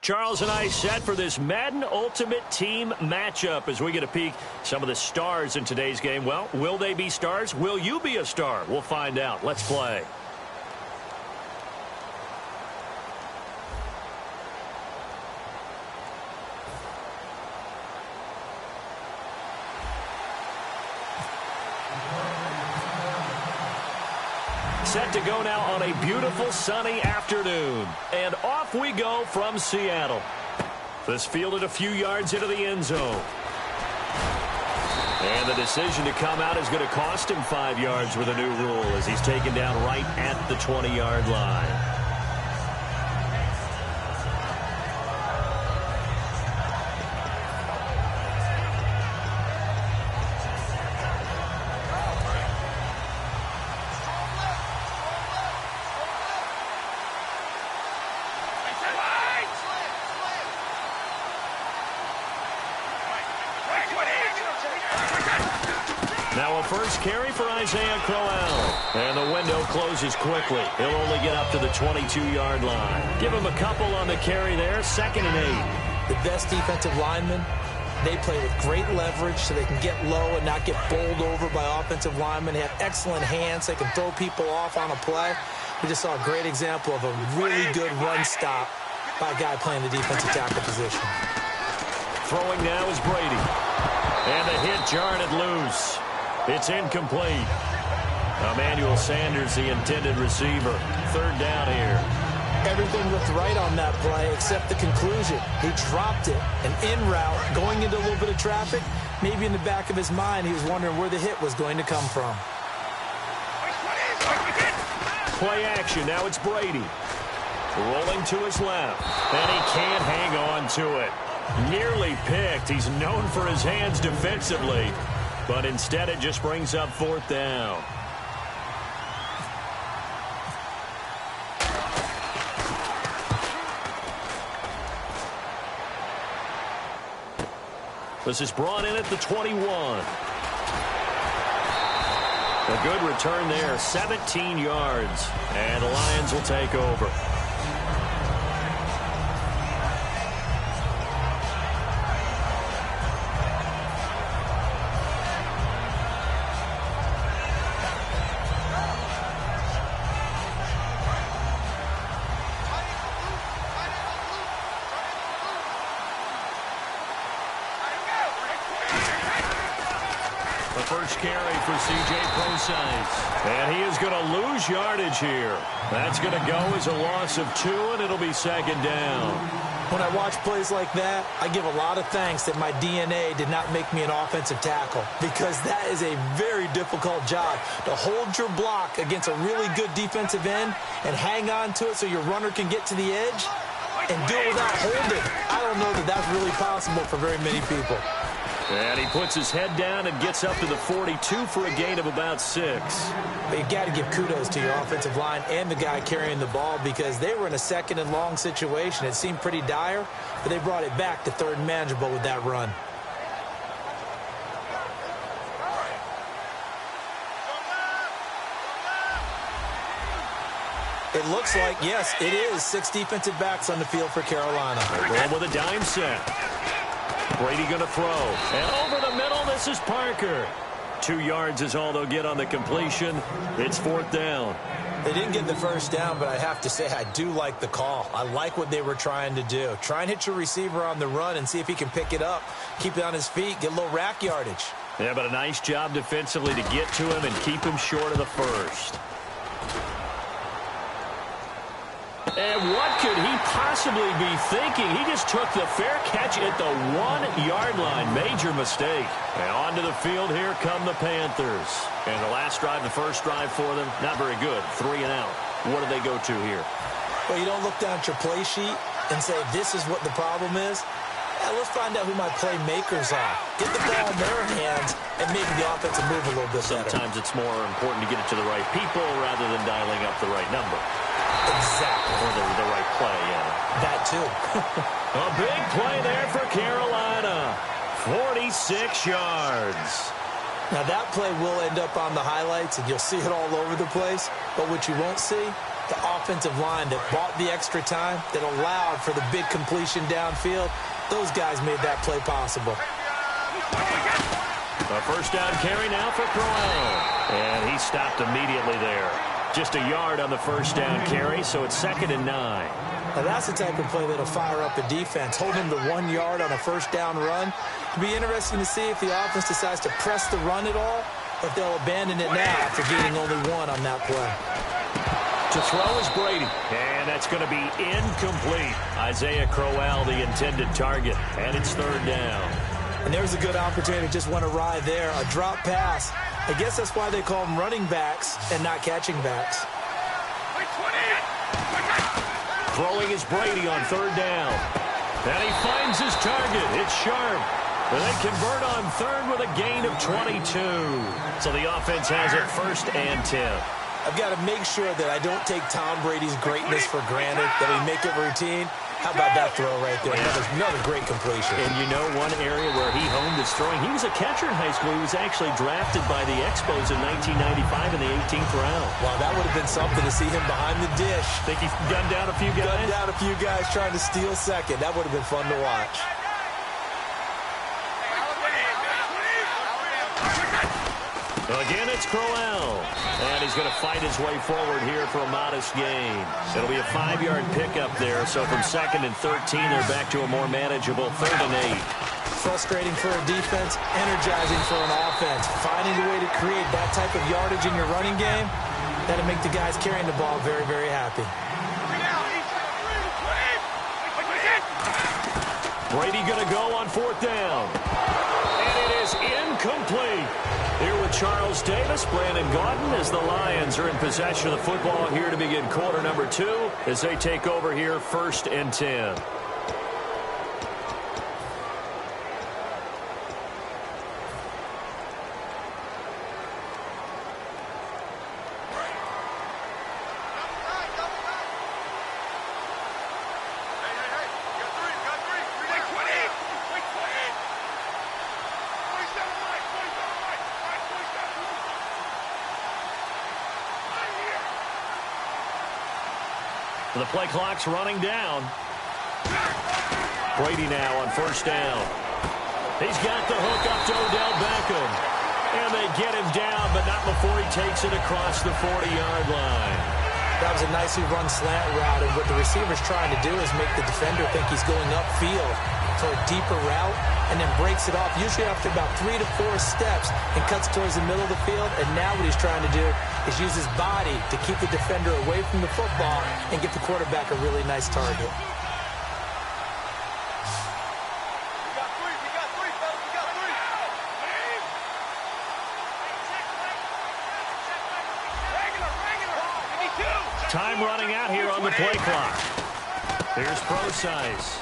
Charles and I set for this Madden Ultimate Team matchup as we get a peek some of the stars in today's game. Well, will they be stars? Will you be a star? We'll find out. Let's play. Set to go now on a beautiful sunny afternoon. And off we go from Seattle. This fielded a few yards into the end zone. And the decision to come out is going to cost him 5 yards with a new rule as he's taken down right at the 20-yard line. Now a first carry for Isaiah Crowell. And the window closes quickly. He'll only get up to the 22-yard line. Give him a couple on the carry there. 2nd and 8. The best defensive linemen, they play with great leverage so they can get low and not get bowled over by offensive linemen. They have excellent hands. They can throw people off on a play. We just saw a great example of a really good run stop by a guy playing the defensive tackle position. Throwing now is Brady. And the hit jarred it loose. It's incomplete. Emmanuel Sanders, the intended receiver. 3rd down here. Everything looked right on that play except the conclusion. He dropped it. And en route, going into a little bit of traffic, maybe in the back of his mind, he was wondering where the hit was going to come from. Play action. Now it's Brady. Rolling to his left. And he can't hang on to it. Nearly picked. He's known for his hands defensively. But instead it just brings up 4th down. This is brought in at the 21. A good return there, 17 yards. And the Lions will take over. First carry for C.J. Prosise. And he is going to lose yardage here. That's going to go as a loss of 2, and it'll be 2nd down. When I watch plays like that, I give a lot of thanks that my DNA did not make me an offensive tackle, because that is a very difficult job to hold your block against a really good defensive end and hang on to it so your runner can get to the edge and do it without holding. I don't know that that's really possible for very many people. And he puts his head down and gets up to the 42 for a gain of about 6. But you got to give kudos to your offensive line and the guy carrying the ball, because they were in a 2nd and long situation. It seemed pretty dire, but they brought it back to 3rd and manageable with that run. It looks like, yes, it is 6 defensive backs on the field for Carolina. They're going with a dime set. Brady going to throw. And over the middle, this is Parker. 2 yards is all they'll get on the completion. It's 4th down. They didn't get the first down, but I have to say I do like the call. I like what they were trying to do. Try and hit your receiver on the run and see if he can pick it up, keep it on his feet, get a little rack yardage. Yeah, but a nice job defensively to get to him and keep him short of the first. And what could he possibly be thinking? He just took the fair catch at the 1-yard line. Major mistake. And onto the field, here come the Panthers. And the last drive, the first drive for them, not very good. 3 and out. What do they go to here? Well, you don't look down at your play sheet and say, this is what the problem is. Yeah, let's find out who my playmakers are. Get the ball in their hands and maybe the offense will move a little bit better. Sometimes it's more important to get it to the right people rather than dialing up the right number. Exactly. Or the right play, yeah. That too. A big play there for Carolina. 46 yards. Now that play will end up on the highlights and you'll see it all over the place. But what you won't see The offensive line that bought the extra time, that allowed for the big completion downfield, those guys made that play possible. A first down carry now for Crowell. And he stopped immediately there. Just a yard on the first down carry, so it's 2nd and 9. Now that's the type of play that'll fire up the defense. Hold them to 1 yard on a first down run. It'll be interesting to see if the offense decides to press the run at all, or if they'll abandon it now after gaining only 1 on that play. To throw is Brady, and that's going to be incomplete. Isaiah Crowell, the intended target, and it's 3rd down. And there's a good opportunity to just want to ride there. A drop pass. I guess that's why they call them running backs and not catching backs. Throwing is Brady on 3rd down. And he finds his target. It's Sharp. And they convert on 3rd with a gain of 22. So the offense has it 1st and 10. I've got to make sure that I don't take Tom Brady's greatness for granted, that we make it routine. How about that throw right there? Another great completion. And you know one area where he honed his throwing? He was a catcher in high school. He was actually drafted by the Expos in 1995 in the 18th round. Wow, that would have been something to see him behind the dish. Think he's gunned down a few guys? Gunned down a few guys trying to steal second. That would have been fun to watch. Again, it's Crowell. And he's going to fight his way forward here for a modest gain. It'll be a 5-yard pickup there. So from 2nd and 13, they're back to a more manageable 3rd and 8. Frustrating for a defense, energizing for an offense. Finding a way to create that type of yardage in your running game, that'll make the guys carrying the ball very, very happy. Brady going to go on 4th down. And it is incomplete. Here with Charles Davis, Brandon Gaudin, as the Lions are in possession of the football here to begin quarter number 2 as they take over here 1st and 10. The play clock's running down. Brady now on 1st down. He's got the hook up to Odell Beckham. And they get him down, but not before he takes it across the 40-yard line. That was a nicely run slant route, and what the receiver's trying to do is make the defender think he's going upfield for a deeper route, and then breaks it off, usually after about 3 to 4 steps, and cuts towards the middle of the field. And now what he's trying to do is use his body to keep the defender away from the football and get the quarterback a really nice target. Time running out here on the play clock. Here's Procise.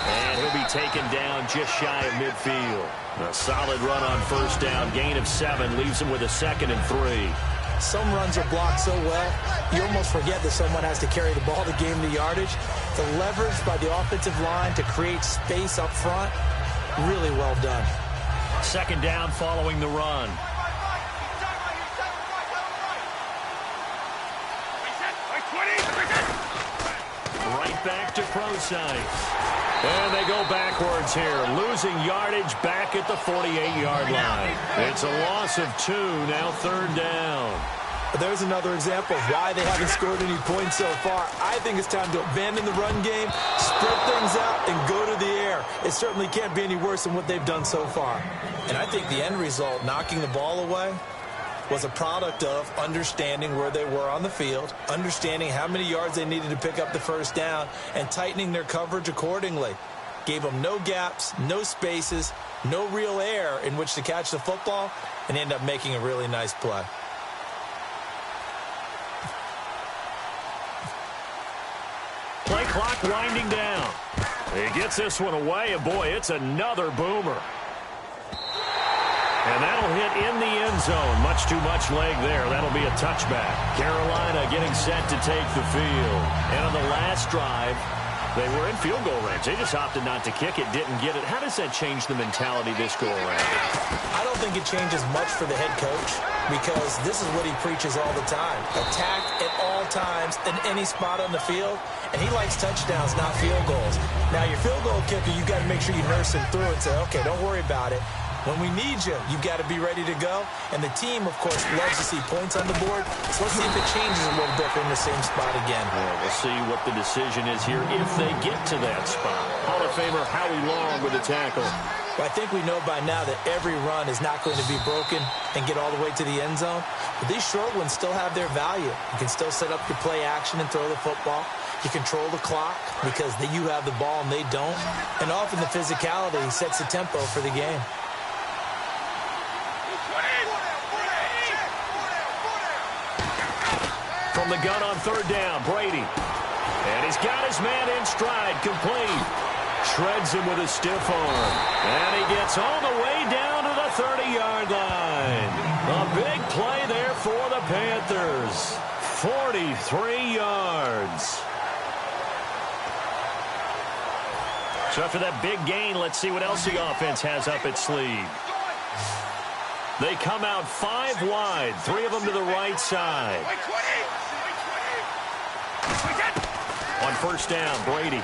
And he'll be taken down just shy of midfield. A solid run on 1st down. Gain of 7 leaves him with a 2nd and 3. Some runs are blocked so well, you almost forget that someone has to carry the ball to gain the yardage. The leverage by the offensive line to create space up front, really well done. 2nd down following the run. Right back to Procise. And they go backwards here, losing yardage back at the 48-yard line. It's a loss of 2, now 3rd down. There's another example of why they haven't scored any points so far. I think it's time to abandon the run game, spread things out, and go to the air. It certainly can't be any worse than what they've done so far. And I think the end result, knocking the ball away, was a product of understanding where they were on the field, understanding how many yards they needed to pick up the 1st down, and tightening their coverage accordingly. Gave them no gaps, no spaces, no real air in which to catch the football, and end up making a really nice play. Play clock winding down. He gets this one away, and boy, it's another boomer. And that'll hit in the end zone. Much too much leg there. That'll be a touchback. Carolina getting set to take the field. And on the last drive, They were in field goal range. They just opted not to kick it, didn't get it. How does that change the mentality this go-around? I don't think it changes much for the head coach because this is what he preaches all the time. Attack at all times in any spot on the field, and he likes touchdowns, not field goals. Now, your field goal kicker, you got to make sure you nurse him through and say, okay, don't worry about it. When we need you, you've got to be ready to go. And the team, of course, loves to see points on the board. So let's see if it changes a little bit. They're in the same spot again. Well, we'll see what the decision is here if they get to that spot. Hall of Famer Howie Long with the tackle. Well, I think we know by now that every run is not going to be broken and get all the way to the end zone. But these short ones still have their value. You can still set up your play action and throw the football. You control the clock because you have the ball and they don't. And often the physicality sets the tempo for the game. From the gun on third down, Brady. And he's got his man in stride, complete. Shreds him with a stiff arm. And he gets all the way down to the 30-yard line. A big play there for the Panthers. 43 yards. So after that big gain, let's see what else the offense has up its sleeve. They come out 5 wide, 3 of them to the right side. On first down, Brady.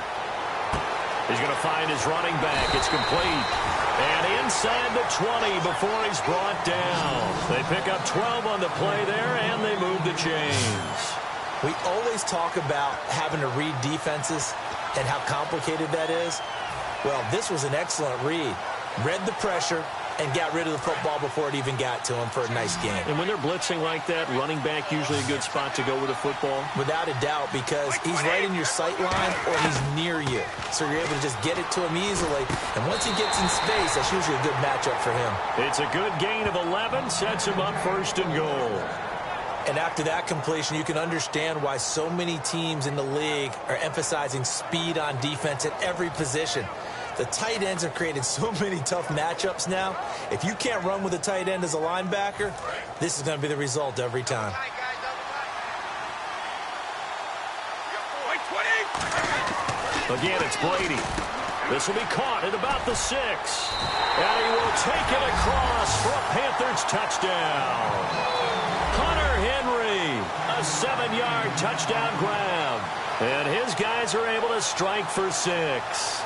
He's going to find his running back. It's complete. And inside the 20 before he's brought down. They pick up 12 on the play there, and they move the chains. We always talk about having to read defenses and how complicated that is. Well, this was an excellent read. Read the pressure and got rid of the football before it even got to him for a nice game. And when they're blitzing like that, running back usually a good spot to go with the football? Without a doubt, because he's right in your sight line or he's near you. So you're able to just get it to him easily. And once he gets in space, that's usually a good matchup for him. It's a good gain of 11, sets him up first and goal. And after that completion, you can understand why so many teams in the league are emphasizing speed on defense at every position. The tight ends have created so many tough matchups now. If you can't run with a tight end as a linebacker, this is going to be the result every time. Again, it's Brady. This will be caught at about the 6. And he will take it across for a Panthers touchdown. Hunter Henry, a 7-yard touchdown grab. And his guys are able to strike for 6.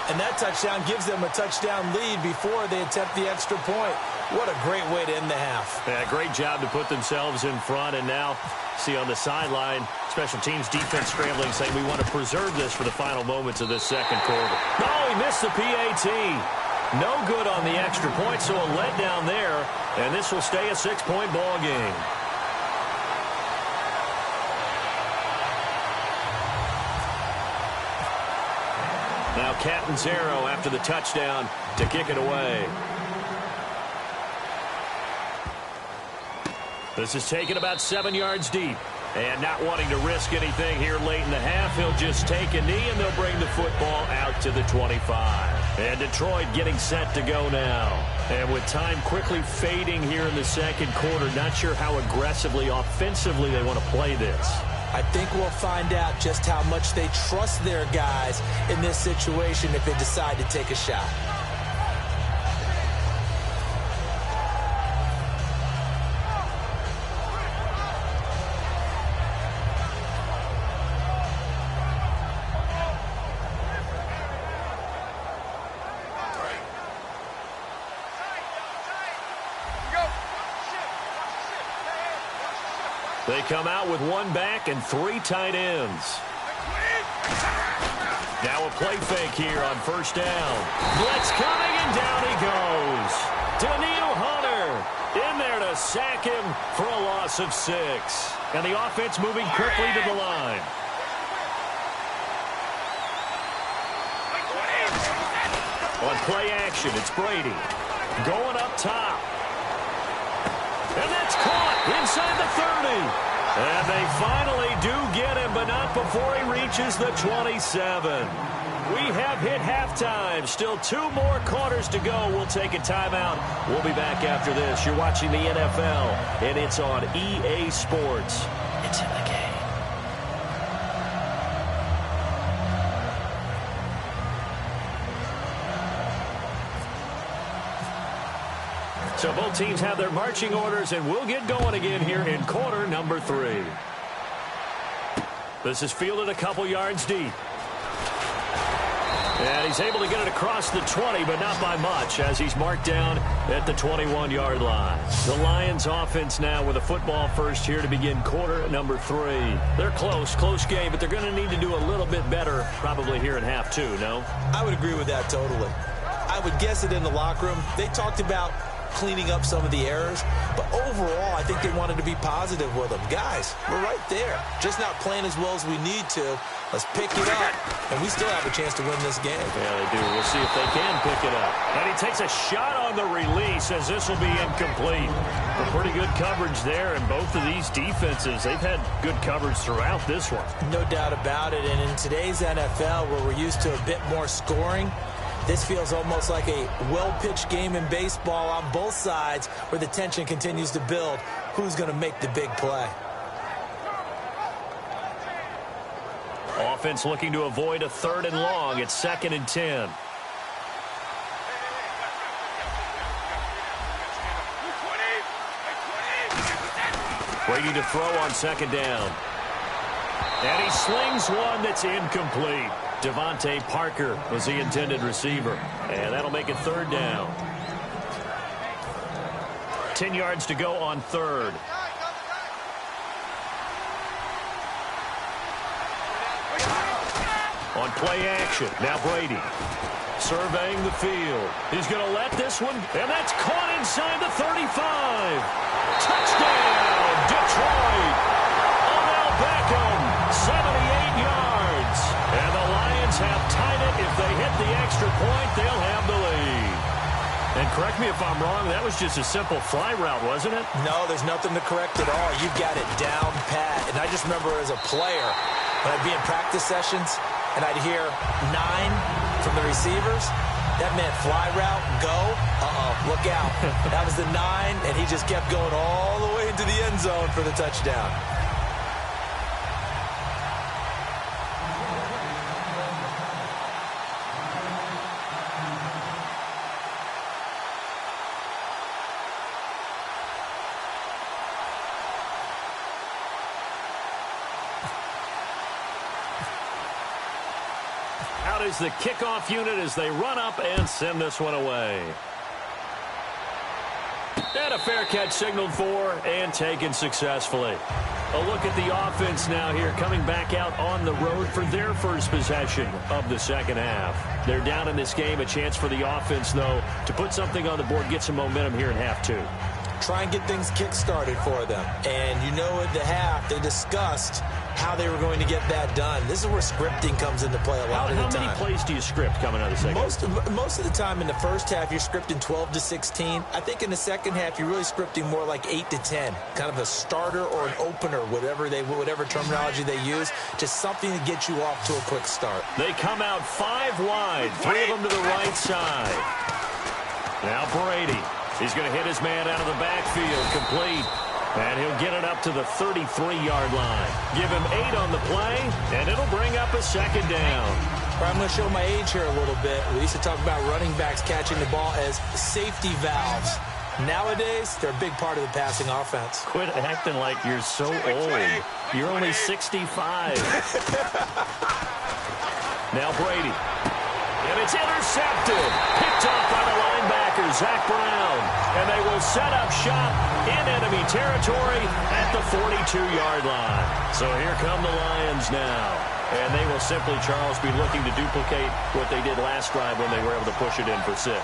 And that touchdown gives them a touchdown lead before they attempt the extra point. What a great way to end the half. Yeah, great job to put themselves in front. And now, see on the sideline, special teams defense scrambling, saying we want to preserve this for the final moments of this second quarter. No, he missed the PAT. No good on the extra point, so a letdown there. And this will stay a 6-point ball game. Now Catanzaro after the touchdown to kick it away. This is taken about 7 yards deep. And not wanting to risk anything here late in the half, he'll just take a knee and they'll bring the football out to the 25. And Detroit getting set to go now. And with time quickly fading here in the second quarter, not sure how aggressively, offensively they want to play this. I think we'll find out just how much they trust their guys in this situation if they decide to take a shot. They come out with 1 back and 3 tight ends. Now a play fake here on first down. Blitz coming, and down he goes. Daniil Hunter in there to sack him for a loss of 6. And the offense moving quickly to the line. On play action, it's Brady. Going up top. And that's caught inside the 30. And they finally do get him, but not before he reaches the 27. We have hit halftime. Still 2 more quarters to go. We'll take a timeout. We'll be back after this. You're watching the NFL, and it's on EA Sports. It's in the game. So both teams have their marching orders, and we'll get going again here in quarter number 3. This is fielded a couple yards deep. And he's able to get it across the 20, but not by much, as he's marked down at the 21-yard line. The Lions offense now with a football first here to begin quarter number 3. They're close game, but they're going to need to do a little bit better probably here in half 2, no? I would agree with that totally. I would guess it in the locker room. They talked about cleaning up some of the errors, but overall, I think they wanted to be positive with them. Guys, we're right there. Just not playing as well as we need to. Let's pick it up, and we still have a chance to win this game. Yeah, they do. We'll see if they can pick it up. And he takes a shot on the release as this will be incomplete. A pretty good coverage there, and both of these defenses, they've had good coverage throughout this one. No doubt about it, and in today's NFL, where we're used to a bit more scoring, this feels almost like a well-pitched game in baseball on both sides where the tension continues to build. Who's going to make the big play? Offense looking to avoid a 3rd and long. It's 2nd and 10. Waiting to throw on 2nd down. And he slings one that's incomplete. Devontae Parker was the intended receiver. And that'll make it 3rd down. 10 yards to go on 3rd. On play action, now Brady surveying the field. He's going to let this one, and that's caught inside the 35. Touchdown, Detroit. Odell Beckham, 78 yards. And the Lions have tied it. If they hit the extra point, they'll have the lead. And correct me if I'm wrong, that was just a simple fly route, wasn't it? No, there's nothing to correct at all. You've got it down pat. And I just remember as a player, when I'd be in practice sessions, and I'd hear 9 from the receivers. That meant fly route, go. Look out. That was the 9, and he just kept going all the way into the end zone for the touchdown. Out is the kickoff unit as they run up and send this one away. And a fair catch signaled for and taken successfully. A look at the offense now here, coming back out on the road for their first possession of the second half. They're down in this game. A chance for the offense, though, to put something on the board, get some momentum here in half 2. Try and get things kick-started for them. And you know at the half, they discussed how they were going to get that done. This is where scripting comes into play a lot of the time. How many plays do you script coming out of the second half? Most of the time in the first half, you're scripting 12 to 16. I think in the second half, you're really scripting more like 8 to 10. Kind of a starter or an opener, whatever terminology they use. Just something to get you off to a quick start. They come out 5 wide, 3 of them to the right side. Now Brady. He's going to hit his man out of the backfield, complete. And he'll get it up to the 33-yard line. Give him 8 on the play, and it'll bring up a 2nd down. I'm going to show my age here a little bit. We used to talk about running backs catching the ball as safety valves. Nowadays, they're a big part of the passing offense. Quit acting like you're so old. You're only 65. Now Brady. And it's intercepted. Picked off by the linebacker, Zach Brown. And they will set up shop in enemy territory at the 42-yard line. So here come the Lions now. And they will simply, Charles, be looking to duplicate what they did last drive when they were able to push it in for 6.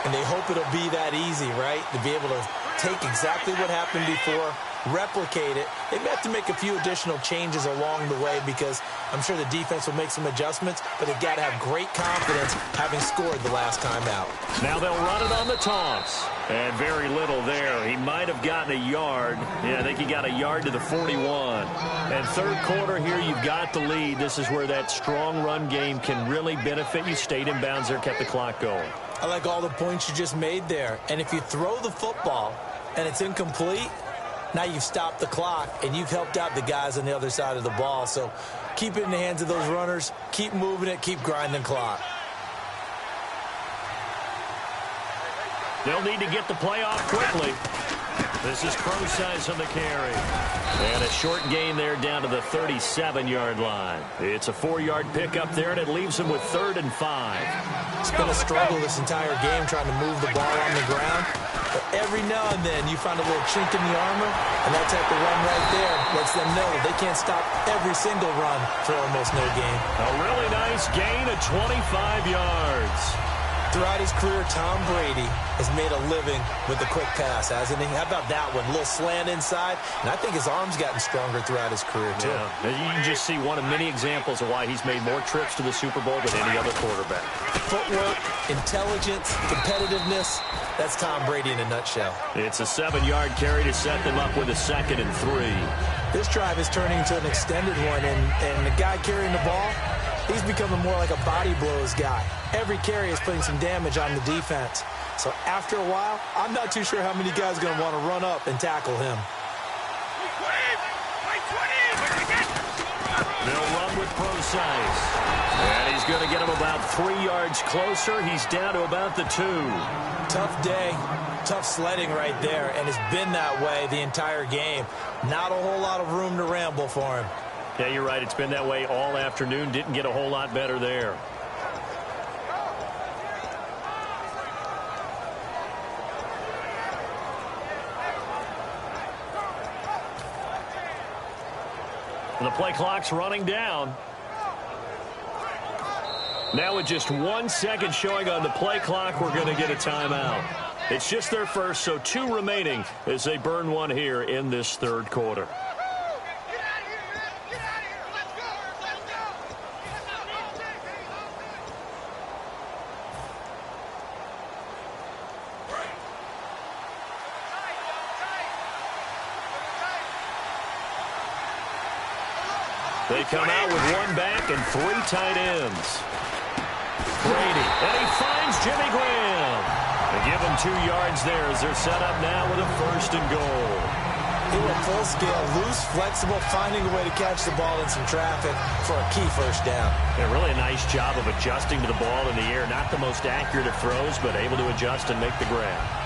And they hope it'll be that easy, right? To be able to take exactly what happened before, replicate it. They may have to make a few additional changes along the way because I'm sure the defense will make some adjustments, but they've got to have great confidence having scored the last time out. Now they'll run it on the toss. And very little there. He might have gotten a yard. Yeah, I think he got a yard to the 41. And third quarter here, you've got the lead. This is where that strong run game can really benefit you. Stayed in bounds there, kept the clock going. I like all the points you just made there. And if you throw the football and it's incomplete, now you've stopped the clock and you've helped out the guys on the other side of the ball. So keep it in the hands of those runners. Keep moving it. Keep grinding clock. They'll need to get the play off quickly. This is Crosize on the carry. And a short gain there down to the 37-yard line. It's a 4-yard pickup there, and it leaves them with 3rd and 5. It's been a struggle this entire game trying to move the ball on the ground. But every now and then you find a little chink in the armor, and that type of run right there lets them know that they can't stop every single run for almost no gain. A really nice gain of 25 yards. Throughout his career, Tom Brady has made a living with the quick pass, hasn't he? How about that one? A little slant inside, and I think his arm's gotten stronger throughout his career, too. Yeah. You can just see one of many examples of why he's made more trips to the Super Bowl than any other quarterback. Footwork, intelligence, competitiveness, that's Tom Brady in a nutshell. It's a 7-yard carry to set them up with a 2nd and 3. This drive is turning into an extended one, and the guy carrying the ball, he's becoming more like a body blows guy. Every carry is putting some damage on the defense. So after a while, I'm not too sure how many guys are going to want to run up and tackle him. They'll run with Crosize. And he's going to get him about 3 yards closer. He's down to about the 2. Tough day, tough sledding right there, and it's been that way the entire game. Not a whole lot of room to ramble for him. Yeah, you're right. It's been that way all afternoon. Didn't get a whole lot better there. The play clock's running down. Now with just 1 second showing on the play clock, we're going to get a timeout. It's just their first, so 2 remaining as they burn one here in this 3rd quarter. They come out with 1 back and 3 tight ends. Brady, and he finds Jimmy Graham. They give him 2 yards there as they're set up now with a 1st and goal. He went full scale, loose, flexible, finding a way to catch the ball in some traffic for a key 1st down. Yeah, really a nice job of adjusting to the ball in the air. Not the most accurate of throws, but able to adjust and make the grab.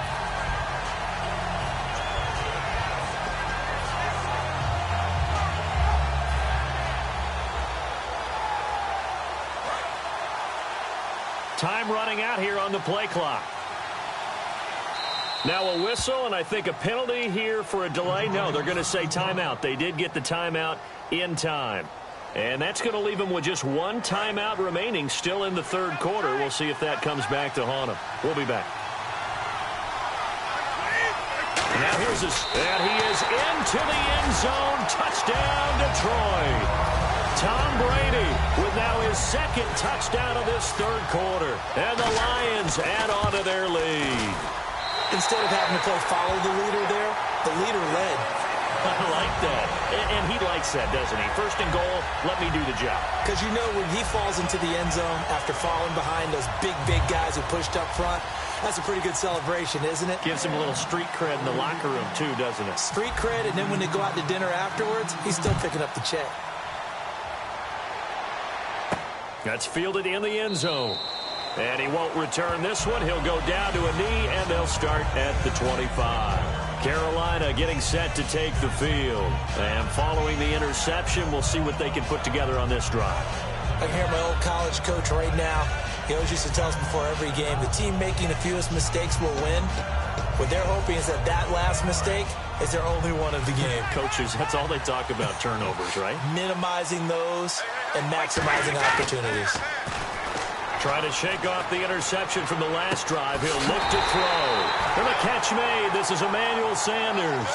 Time running out here on the play clock. Now a whistle, and I think a penalty here for a delay. No, they're going to say timeout. They did get the timeout in time. And that's going to leave them with just 1 timeout remaining still in the 3rd quarter. We'll see if that comes back to haunt them. We'll be back. Now here's his, and he is into the end zone. Touchdown, Detroit. Tom Brady with now his 2nd touchdown of this 3rd quarter. And the Lions add on to their lead. Instead of having to play follow the leader there, the leader led. I like that. And he likes that, doesn't he? 1st and goal, let me do the job. Because you know when he falls into the end zone after falling behind those big guys who pushed up front, that's a pretty good celebration, isn't it? Gives him a little street cred in the locker room, too, doesn't it? Street cred, and then when they go out to dinner afterwards, he's still picking up the check. That's fielded in the end zone. And he won't return this one. He'll go down to a knee, and they'll start at the 25. Carolina getting set to take the field. And following the interception, we'll see what they can put together on this drive. I can hear my old college coach right now. He always used to tell us before every game, the team making the fewest mistakes will win. What they're hoping is that last mistake is their only one of the game. Coaches, that's all they talk about, turnovers, right? Minimizing those and maximizing opportunities. Trying to shake off the interception from the last drive. He'll look to throw. And the catch made. This is Emmanuel Sanders.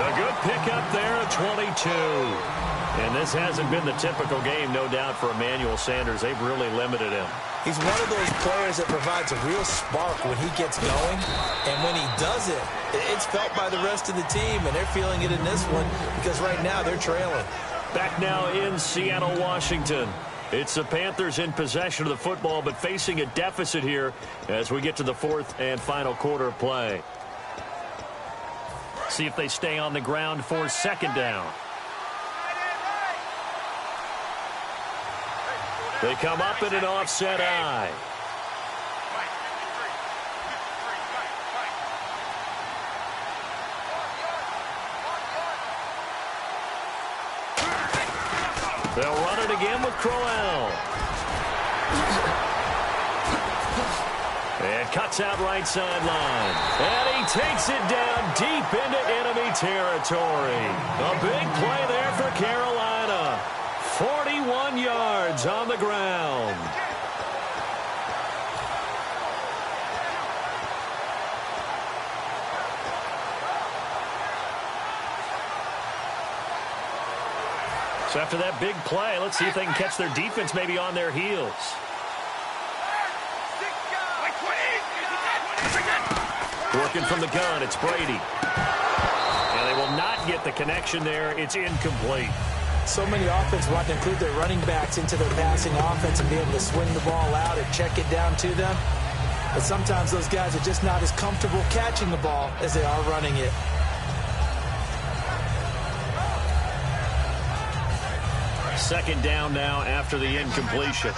A good pickup there at 22. And this hasn't been the typical game, no doubt, for Emmanuel Sanders. They've really limited him. He's one of those players that provides a real spark when he gets going. And when he does it, it's felt by the rest of the team, and they're feeling it in this one because right now they're trailing. Back now in Seattle, Washington. It's the Panthers in possession of the football, but facing a deficit here as we get to the 4th and final quarter of play. See if they stay on the ground for 2nd down. They come up in an offset eye. They'll run it again with Crowell. And cuts out right sideline. And he takes it down deep into enemy territory. A big play there for Carolina. 41 yards on the ground. So after that big play, let's see if they can catch their defense maybe on their heels. Working from the gun, it's Brady. And they will not get the connection there. It's incomplete. So many offenses want to include their running backs into their passing offense and be able to swing the ball out and check it down to them. But sometimes those guys are just not as comfortable catching the ball as they are running it. Second down now after the incompletion.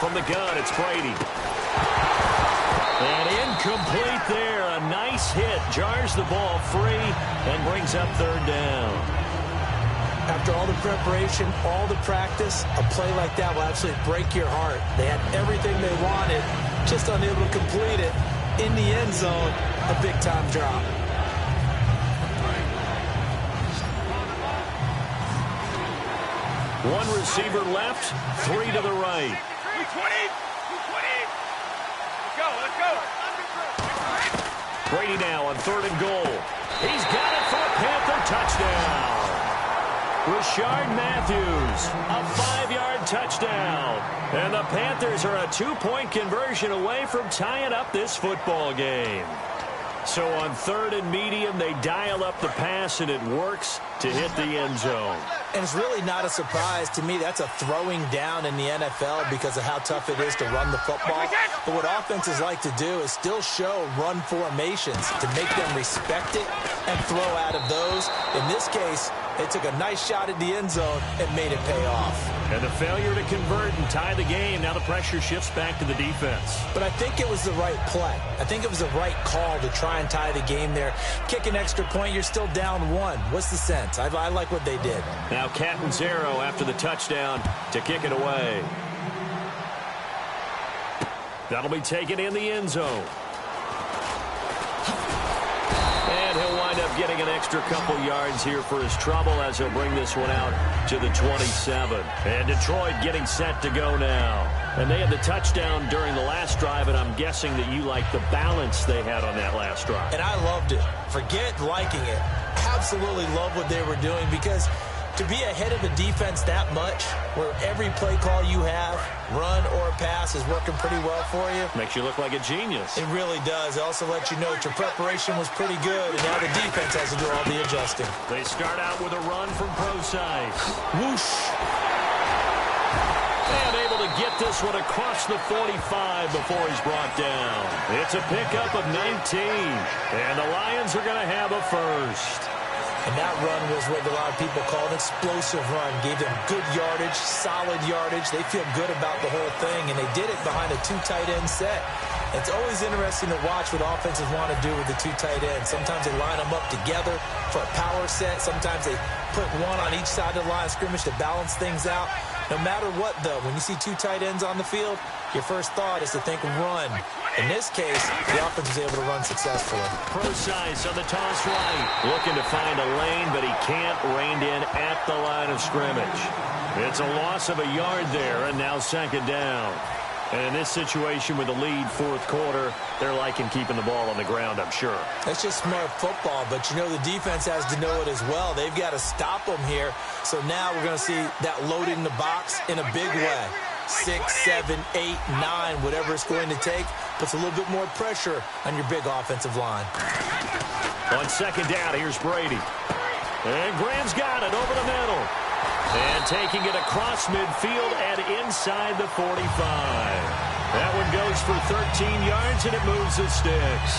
From the gun, it's Brady. And incomplete there. A nice hit. Jars the ball free and brings up third down. After all the preparation, all the practice, a play like that will absolutely break your heart. They had everything they wanted, just unable to complete it. In the end zone, a big-time drop. One receiver left, three to the right. 220. Let's go. Brady now on third and goal. He's got it for a Panther touchdown. Rashard Matthews, a 5-yard touchdown. And the Panthers are a 2-point conversion away from tying up this football game. So on third and medium, they dial up the pass, and it works to hit the end zone. And it's really not a surprise to me. That's a throwing down in the NFL because of how tough it is to run the football. But what offenses like to do is still show run formations to make them respect it and throw out of those. In this case, they took a nice shot at the end zone and made it pay off. And the failure to convert and tie the game, now the pressure shifts back to the defense. But I think it was the right play. I think it was the right call to try and tie the game there. Kick an extra point, you're still down one. What's the sense? I like what they did. Now Catanzaro after the touchdown to kick it away. That'll be taken in the end zone. And he'll wind up getting an extra couple yards here for his trouble as he'll bring this one out to the 27. And Detroit getting set to go now. And they had the touchdown during the last drive, and I'm guessing that you like the balance they had on that last drive. And I loved it. Forget liking it. Absolutely love what they were doing, because to be ahead of a defense that much, where every play call you have, run or pass, is working pretty well for you. Makes you look like a genius. It really does. It also lets you know that your preparation was pretty good, and now the defense has to do all the adjusting. They start out with a run from Procise. Whoosh. And able to get this one across the 45 before he's brought down. It's a pickup of 19. And the Lions are going to have a first. And that run was what a lot of people call an explosive run. Gave them good yardage, solid yardage. They feel good about the whole thing, and they did it behind a 2 tight end set. It's always interesting to watch what offenses want to do with the 2 tight ends. Sometimes they line them up together for a power set. Sometimes they put one on each side of the line of scrimmage to balance things out. No matter what, though, when you see 2 tight ends on the field, your first thought is to think run. In this case, the offense was able to run successfully. Procise on the toss right. Looking to find a lane, but he can't rein in at the line of scrimmage. It's a loss of a yard there, and now second down. And in this situation with the lead fourth quarter, they're liking keeping the ball on the ground, I'm sure. That's just smart football, but you know the defense has to know it as well. They've got to stop them here. So now we're going to see that loading the box in a big way. 6, 7, 8, 9, whatever it's going to take, puts a little bit more pressure on your big offensive line. On second down, here's Brady. And Graham's got it over the middle. And taking it across midfield and inside the 45. That one goes for 13 yards, and it moves the sticks.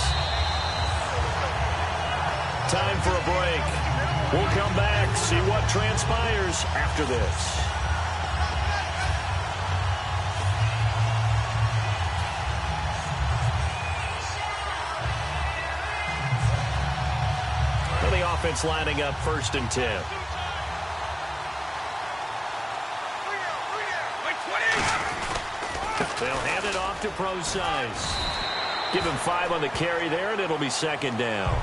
Time for a break. We'll come back, see what transpires after this. offense lining up 1st and 10. They'll hand it off to Pro-Size. Give him 5 on the carry there, and it'll be 2nd down.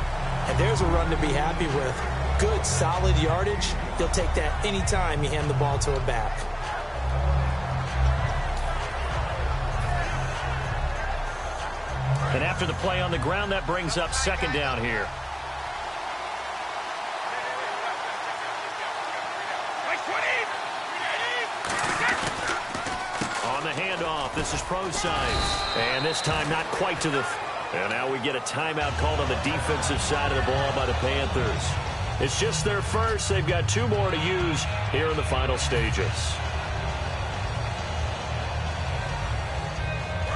And there's a run to be happy with. Good, solid yardage. He'll take that anytime you hand the ball to a back. And after the play on the ground, that brings up 2nd down here. On the handoff, this is Pro-Size. And this time not quite to the... And now we get a timeout called on the defensive side of the ball by the Panthers. It's just their first. They've got 2 more to use here in the final stages.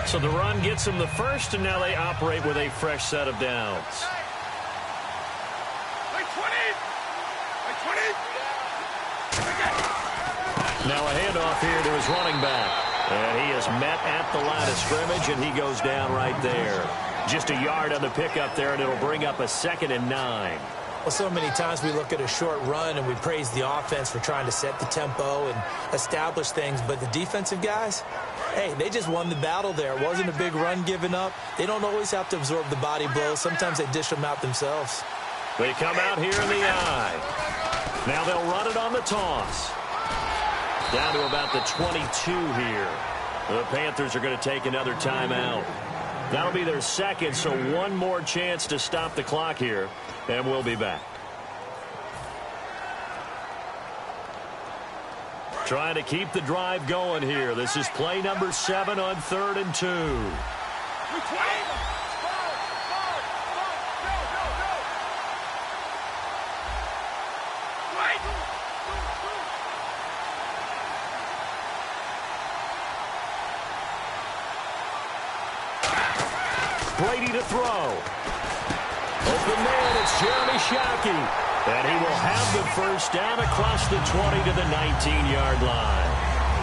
So the run gets them the first, and now they operate with a fresh set of downs. Now a handoff here to his running back. And he is met at the line of scrimmage, and he goes down right there. Just a yard on the pickup there, and it'll bring up a 2nd and 9. Well, so many times we look at a short run and we praise the offense for trying to set the tempo and establish things, but the defensive guys, hey, they just won the battle there. It wasn't a big run given up. They don't always have to absorb the body blows. Sometimes they dish them out themselves. They come out here in the eye. Now they'll run it on the toss. Down to about the 22 here. The Panthers are going to take another timeout. That'll be their 2nd, so 1 more chance to stop the clock here, and we'll be back. Trying to keep the drive going here. This is play number 7 on 3rd and 2. Brady to throw. Open man, it's Jeremy Shockey. And he will have the first down across the 20 to the 19-yard line.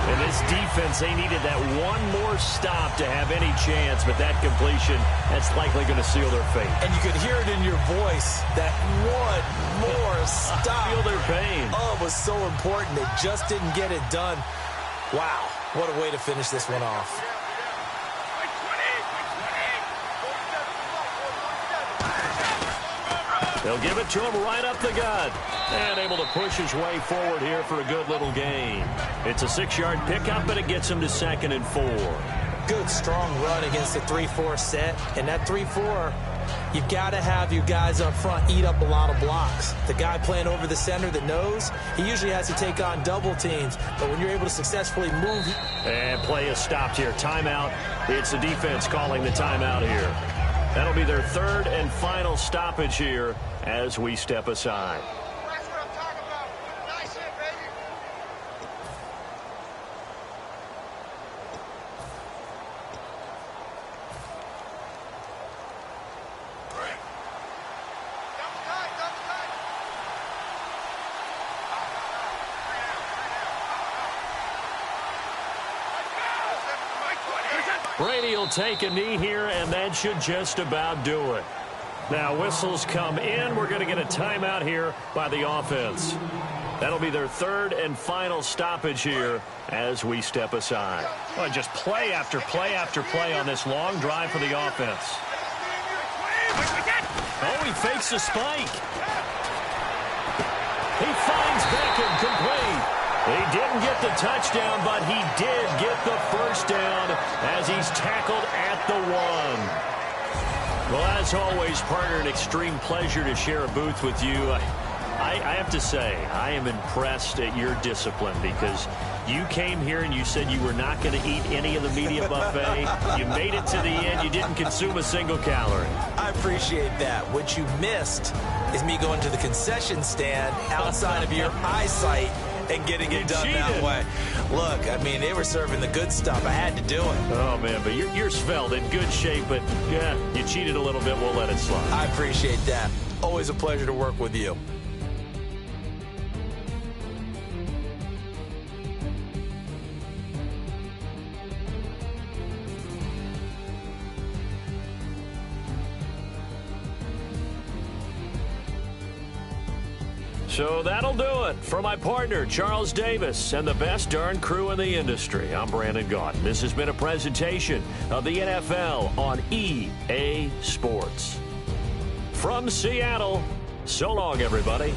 And this defense, they needed that 1 more stop to have any chance, but that completion, that's likely going to seal their fate. And you could hear it in your voice, that 1 more stop. I feel their pain. Oh, it was so important. They just didn't get it done. Wow, what a way to finish this one off. They'll give it to him right up the gut. And able to push his way forward here for a good little gain. It's a 6-yard pickup, but it gets him to 2nd and 4. Good, strong run against the 3-4 set. And that 3-4, you've got to have your guys up front eat up a lot of blocks. The guy playing over the center, the nose, he usually has to take on double teams. But when you're able to successfully move... And play is stopped here. Timeout. It's the defense calling the timeout here. That'll be their 3rd and final stoppage here as we step aside. That's what I'm talking about. Nice hit, baby. Double tight, double tight. Brady will take a knee here, and that should just about do it. Now, whistles come in. We're going to get a timeout here by the offense. That'll be their 3rd and final stoppage here as we step aside. Well, just play after play after play on this long drive for the offense. Oh, he fakes a spike. He finds Beckham complete. He didn't get the touchdown, but he did get the first down as he's tackled at the 1. Well, as always, partner, an extreme pleasure to share a booth with you. I have to say, I am impressed at your discipline because you came here and you said you were not going to eat any of the media buffet. You made it to the end. You didn't consume a single calorie. I appreciate that. What you missed is me going to the concession stand outside of your eyesight and getting it done that way. Look, I mean, they were serving the good stuff. I had to do it. Oh, man, but you're svelte, in good shape, but, yeah, you cheated a little bit. We'll let it slide. I appreciate that. Always a pleasure to work with you. So that'll do it. For my partner, Charles Davis, and the best darn crew in the industry, I'm Brandon Gaudin. This has been a presentation of the NFL on EA Sports. From Seattle, so long, everybody.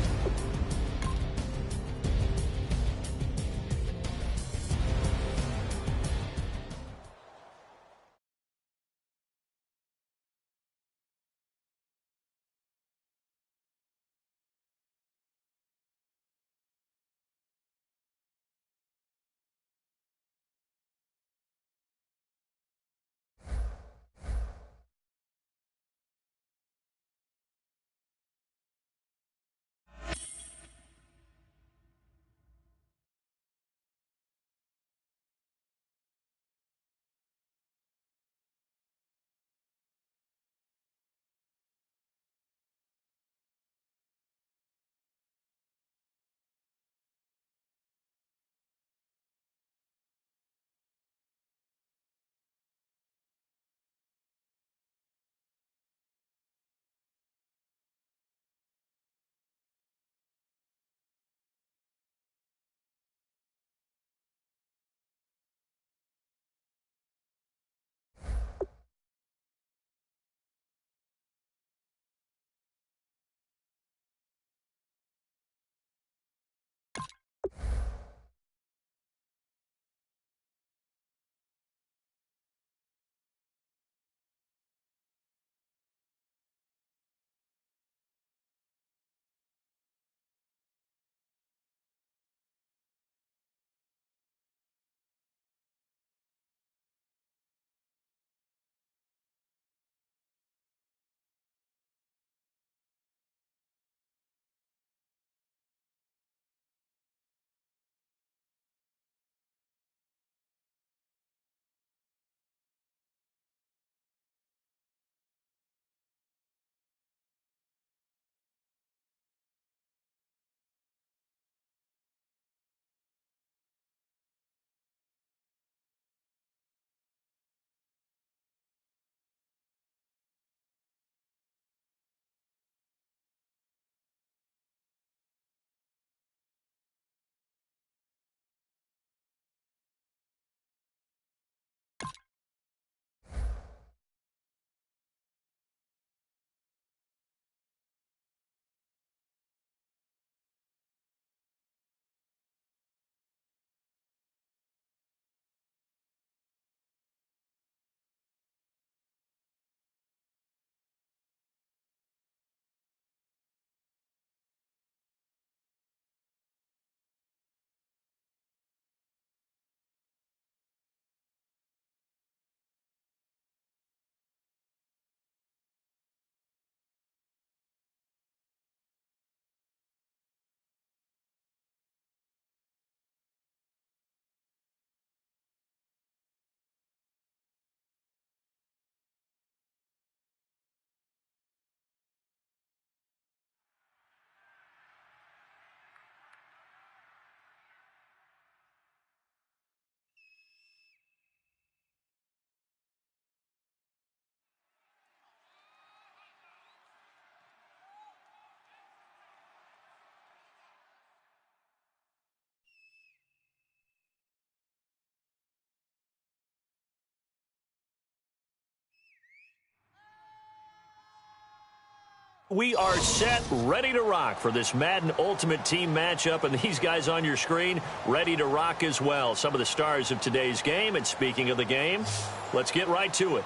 We are set, ready to rock for this Madden Ultimate Team matchup, and these guys on your screen ready to rock as well. Some of the stars of today's game, and speaking of the game, let's get right to it.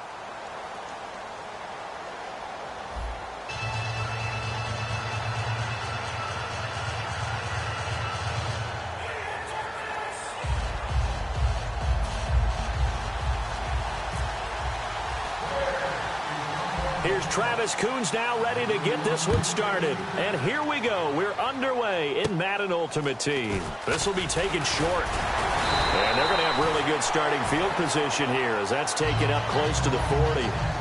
Here's Travis Coons now ready to get this one started. And here we go. We're underway in Madden Ultimate Team. This will be taken short. And they're going to have really good starting field position here as that's taken up close to the 40.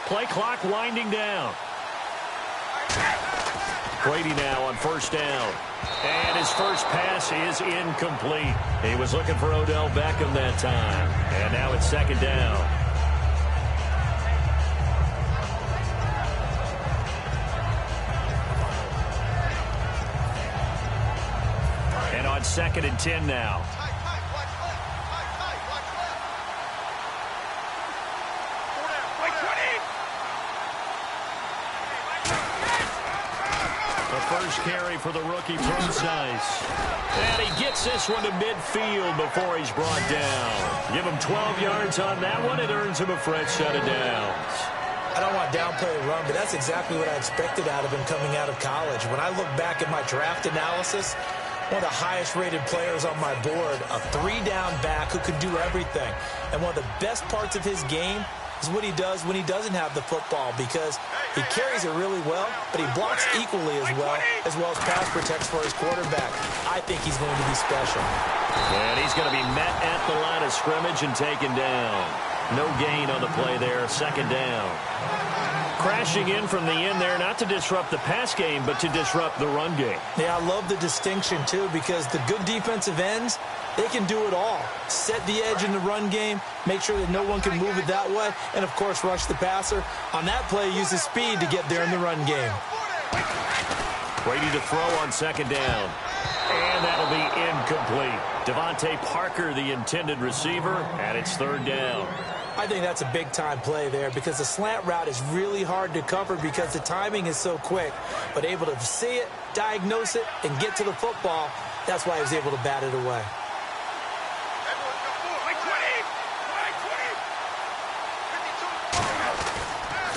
Play clock winding down. Brady now on first down. And his first pass is incomplete. He was looking for Odell Beckham that time. And now it's second down. And on 2nd and 10 now. First carry for the rookie throws nice. And he gets this one to midfield before he's brought down. Give him 12 yards on that one. It earns him a fresh set of downs. I don't want to downplay the run, but that's exactly what I expected out of him coming out of college. When I look back at my draft analysis, one of the highest-rated players on my board, a 3-down back who could do everything. And one of the best parts of his game is what he does when he doesn't have the football, because he carries it really well, but he blocks equally as well as pass protects for his quarterback. I think he's going to be special. And he's going to be met at the line of scrimmage and taken down. No gain on the play there, second down. Crashing in from the end there, not to disrupt the pass game, but to disrupt the run game. Yeah, I love the distinction, too, because the good defensive ends, they can do it all. Set the edge in the run game, make sure that no one can move it that way, and, of course, rush the passer. On that play, use his speed to get there in the run game. Brady to throw on second down. And that'll be incomplete. Devontae Parker, the intended receiver, and it's third down. I think that's a big-time play there because the slant route is really hard to cover because the timing is so quick. But able to see it, diagnose it, and get to the football, that's why he was able to bat it away.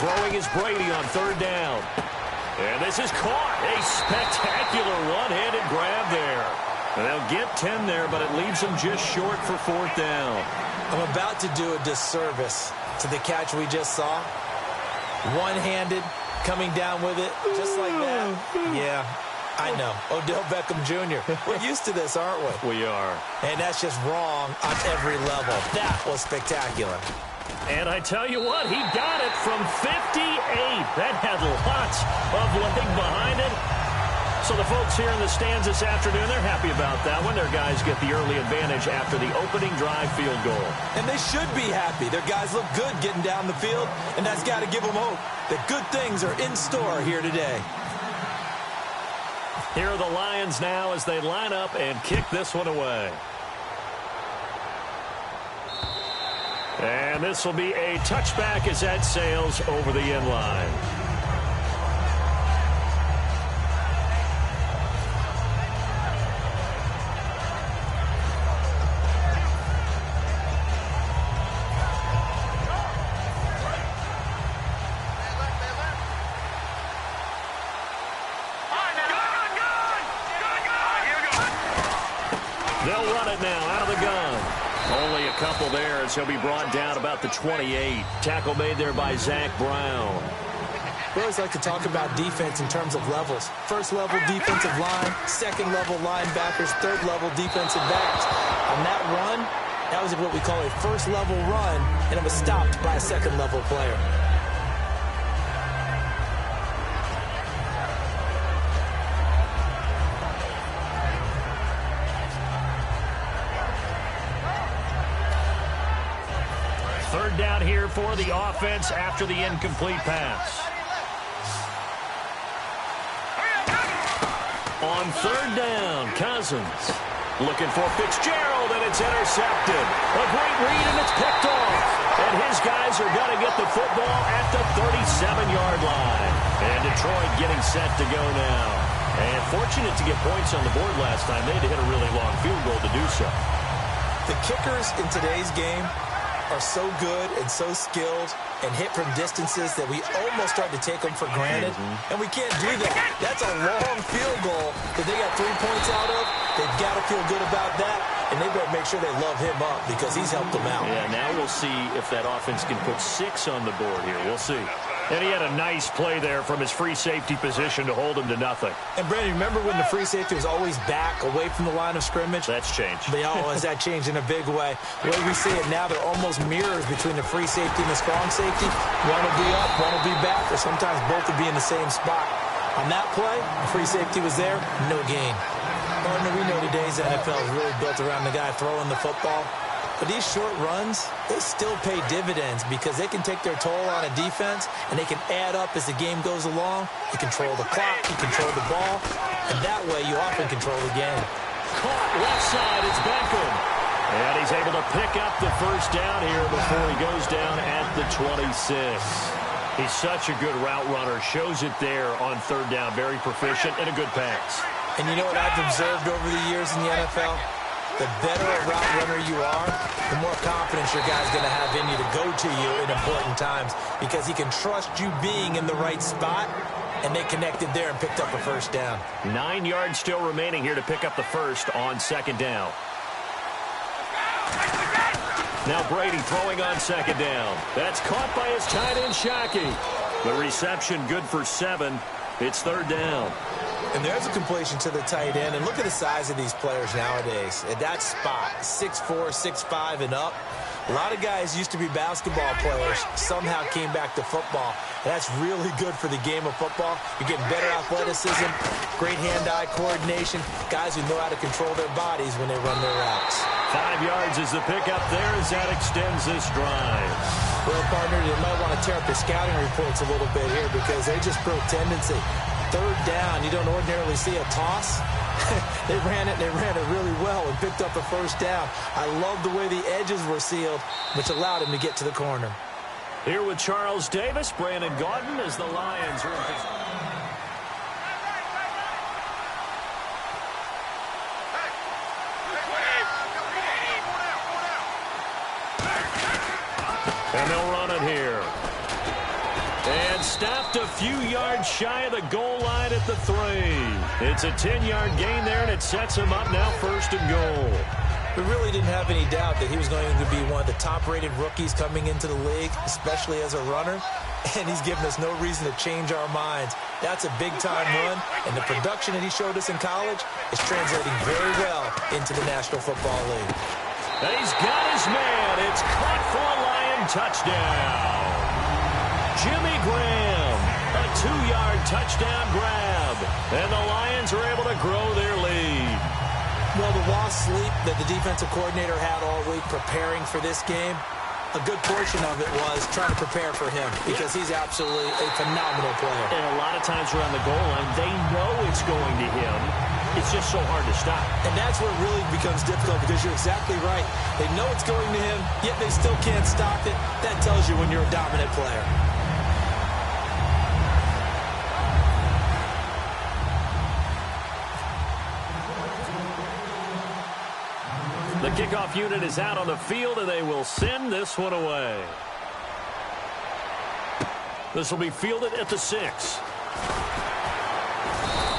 Throwing is Brady on third down. And this is caught. A spectacular one-handed grab there. And they'll get 10 there, but it leaves them just short for fourth down. I'm about to do a disservice to the catch we just saw. One-handed, coming down with it, just like that. Yeah, I know. Odell Beckham Jr. We're used to this, aren't we? We are. And that's just wrong on every level. That was spectacular. And I tell you what, he got it from 58. That had lots of leg behind it. So the folks here in the stands this afternoon, they're happy about that one. Their guys get the early advantage after the opening drive field goal. And they should be happy. Their guys look good getting down the field, and that's got to give them hope that good things are in store here today. Here are the Lions now as they line up and kick this one away. And this will be a touchback as that sails over the end line. They'll run it now out of the gun. Only a couple there as he'll be brought down about the 28. Tackle made there by Zach Brown. We always like to talk about defense in terms of levels. First level defensive line, second level linebackers, third level defensive backs. On that run, that was what we call a first level run, and it was stopped by a second level player. Third down here for the offense after the incomplete pass. On third down, Cousins looking for Fitzgerald, and it's intercepted. A great read, and it's picked off. And his guys are going to get the football at the 37-yard line. And Detroit getting set to go now. And fortunate to get points on the board last time. They had to hit a really long field goal to do so. The kickers in today's game are so good and so skilled and hit from distances that we almost start to take them for granted. And we can't do that. That's a long field goal that they got 3 points out of. They've got to feel good about that, and they better make sure they love him up because he's helped them out. Yeah, now we'll see if that offense can put 6 on the board here. We'll see. And he had a nice play there from his free safety position to hold him to nothing. And, Brandon, remember when the free safety was always back, away from the line of scrimmage? That's changed. But, has that changed in a big way? The way we see it now, they're almost mirrors between the free safety and the strong safety. One will be up, one will be back, or sometimes both will be in the same spot. On that play, the free safety was there, no gain. Partner, we know today's NFL is really built around the guy throwing the football. But these short runs, they still pay dividends because they can take their toll on a defense, and they can add up as the game goes along. You control the clock, you control the ball, and that way you often control the game. Caught left side, it's Beckham. And he's able to pick up the first down here before he goes down at the 26. He's such a good route runner. Shows it there on third down. Very proficient and a good pass. And you know what I've observed over the years in the NFL? The better a route runner you are, the more confidence your guy's going to have in you to go to you in important times because he can trust you being in the right spot, and they connected there and picked up a first down. 9 yards still remaining here to pick up the first on second down. Now Brady throwing on second down. That's caught by his tight end, Shockey. The reception good for 7. It's third down. And there's a completion to the tight end. And look at the size of these players nowadays. At that spot, 6'4", 6'5", and up. A lot of guys used to be basketball players, somehow came back to football. And that's really good for the game of football. You're getting better athleticism, great hand-eye coordination, guys who know how to control their bodies when they run their routes. 5 yards is the pickup there as that extends this drive. Well, partner, you might want to tear up the scouting reports a little bit here because they just pro tendency. Third down, you don't ordinarily see a toss. They ran it really well and picked up a first down. I love the way the edges were sealed, which allowed him to get to the corner. Here with Charles Davis, Brandon Gaudin as the Lions are in position. And they'll run it here. And stopped a few yards shy of the goal line at the 3. It's a 10-yard gain there, and it sets him up now first and goal. We really didn't have any doubt that he was going to be one of the top-rated rookies coming into the league, especially as a runner. And he's given us no reason to change our minds. That's a big-time run, and the production that he showed us in college is translating very well into the National Football League. And he's got his man. It's caught for a Lion touchdown. Jimmy Graham, a 2-yard touchdown grab. And the Lions are able to grow their lead. Well, the lost sleep that the defensive coordinator had all week preparing for this game, a good portion of it was trying to prepare for him because he's absolutely a phenomenal player. And a lot of times around the goal line, they know it's going to him. It's just so hard to stop. And that's where it really becomes difficult because you're exactly right. They know it's going to him, yet they still can't stop it. That tells you when you're a dominant player. The kickoff unit is out on the field, and they will send this one away. This will be fielded at the 6.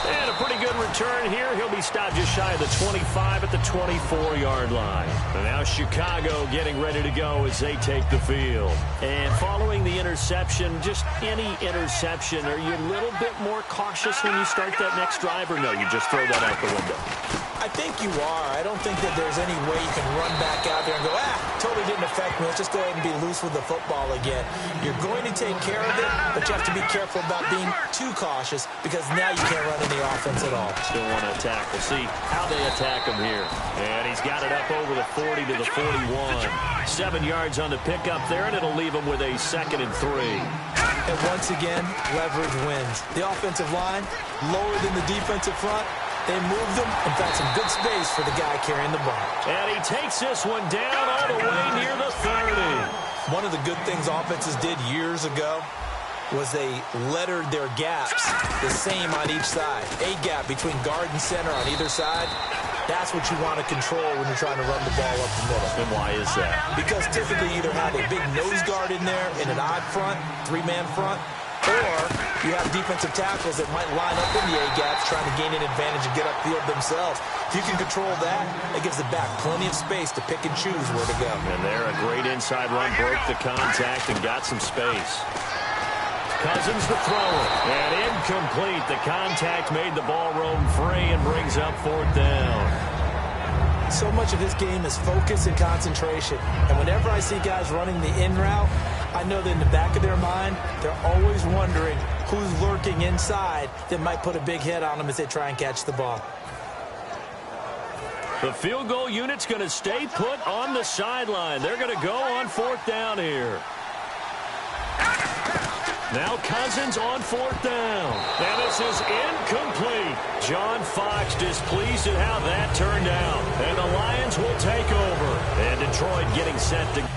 And a pretty good return here. He'll be stopped just shy of the 25 at the 24-yard line. And now Chicago getting ready to go as they take the field. And following the interception, just any interception, are you a little bit more cautious when you start that next drive, or no, you just throw that out the window? I think you are. I don't think that there's any way you can run back out there and go, totally didn't affect me. Let's just go ahead and be loose with the football again. You're going to take care of it, but you have to be careful about being too cautious because now you can't run any offense at all. Still want to attack. We'll see how they attack him here. And he's got it up over the 40 to the 41. 7 yards on the pickup there, and it'll leave him with a 2nd and 3. And once again, leverage wins. The offensive line, lower than the defensive front. They moved them and found some good space for the guy carrying the ball. And he takes this one down all the way near the 30. One of the good things offenses did years ago was they lettered their gaps the same on each side. A gap between guard and center on either side. That's what you want to control when you're trying to run the ball up the middle. And why is that? Because typically you either have a big nose guard in there in an odd front, 3-man front, or you have defensive tackles that might line up in the A-gaps trying to gain an advantage and get upfield themselves. If you can control that, it gives the back plenty of space to pick and choose where to go. And there, a great inside run, broke the contact and got some space. Cousins to throw it. And incomplete. The contact made the ball roam free and brings up 4th down. So much of this game is focus and concentration. And whenever I see guys running the in route, I know that in the back of their mind, they're always wondering who's lurking inside that might put a big hit on them as they try and catch the ball. The field goal unit's going to stay put on the sideline. They're going to go on 4th down here. Now Cousins on 4th down. And this is incomplete. John Fox displeased at how that turned out. And the Lions will take over. And Detroit getting set to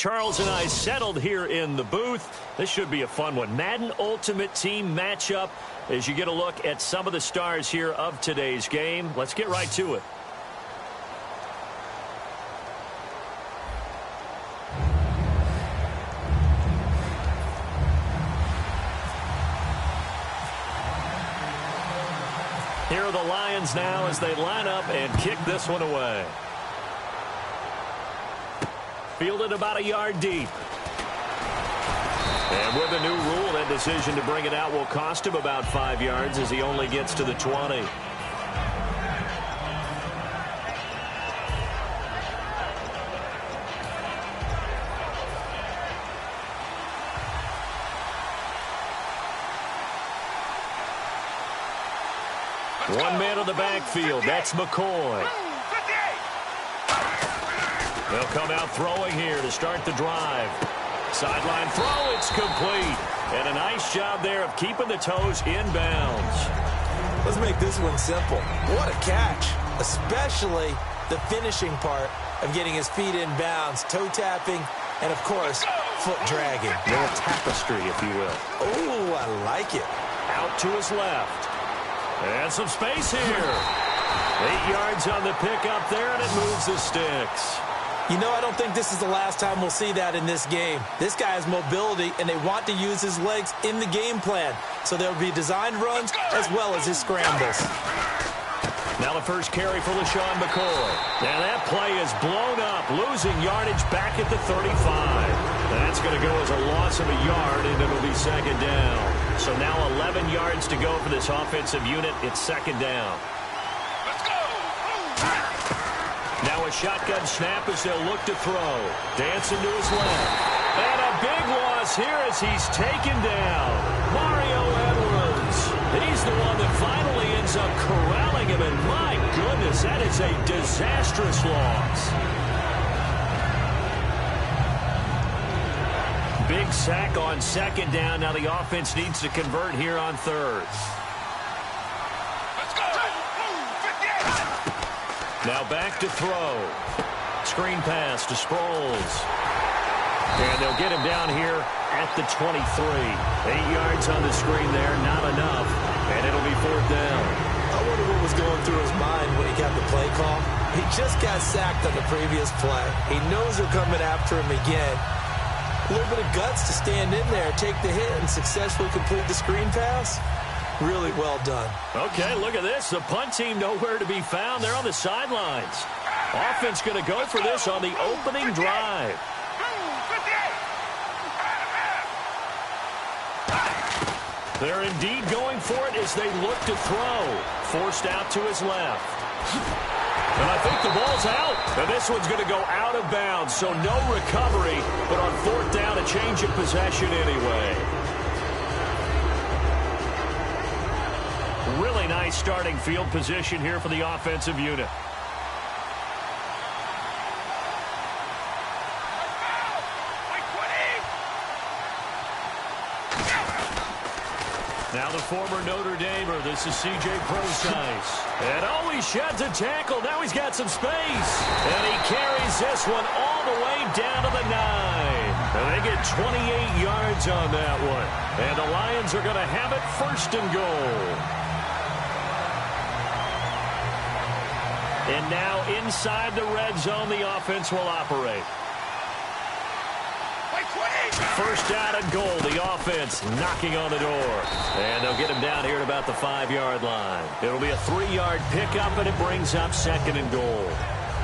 Charles and I settled here in the booth. This should be a fun one. Madden Ultimate Team matchup as you get a look at some of the stars here of today's game. Let's get right to it. Here are the Lions now as they line up and kick this one away. Fielded about a yard deep. And with a new rule, that decision to bring it out will cost him about 5 yards as he only gets to the 20. One man on the backfield. That's McCoy. They'll come out throwing here to start the drive. Sideline throw, it's complete. And a nice job there of keeping the toes in bounds. Let's make this one simple. What a catch, especially the finishing part of getting his feet in bounds, toe tapping, and, of course, foot dragging. A little tapestry, if you will. Oh, I like it. Out to his left. And some space here. 8 yards on the pickup there, and it moves the sticks. You know, I don't think this is the last time we'll see that in this game. This guy has mobility, and they want to use his legs in the game plan. So there will be designed runs as well as his scrambles. Now the first carry for LaShawn McCoy. Now that play is blown up, losing yardage back at the 35. That's going to go as a loss of a yard, and it'll be second down. So now 11 yards to go for this offensive unit. It's second down. Now a shotgun snap as they'll look to throw. Dancing to his left. And a big loss here as he's taken down. Mario Edwards. He's the one that finally ends up corralling him. And my goodness, that is a disastrous loss. Big sack on second down. Now the offense needs to convert here on third. Now back to throw. Screen pass to Sproles. And they'll get him down here at the 23. 8 yards on the screen there, not enough. And it'll be fourth down. I wonder what was going through his mind when he got the play call. He just got sacked on the previous play. He knows they're coming after him again. A little bit of guts to stand in there, take the hit, and successfully complete the screen pass. Really well done. Okay, look at this. The punt team nowhere to be found. They're on the sidelines. Offense going to go for this on the opening drive. They're indeed going for it as they look to throw. Forced out to his left. And I think the ball's out. And this one's going to go out of bounds, so no recovery. But on fourth down, a change of possession anyway. Really nice starting field position here for the offensive unit. Now the former Notre Damer, this is C.J. Prosise. And oh, he sheds a tackle. Now he's got some space. And he carries this one all the way down to the 9. And they get 28 yards on that one. And the Lions are going to have it first and goal. And now inside the red zone, the offense will operate. First down and goal, the offense knocking on the door. And they'll get him down here at about the 5-yard line. It'll be a 3-yard pickup, and it brings up second and goal.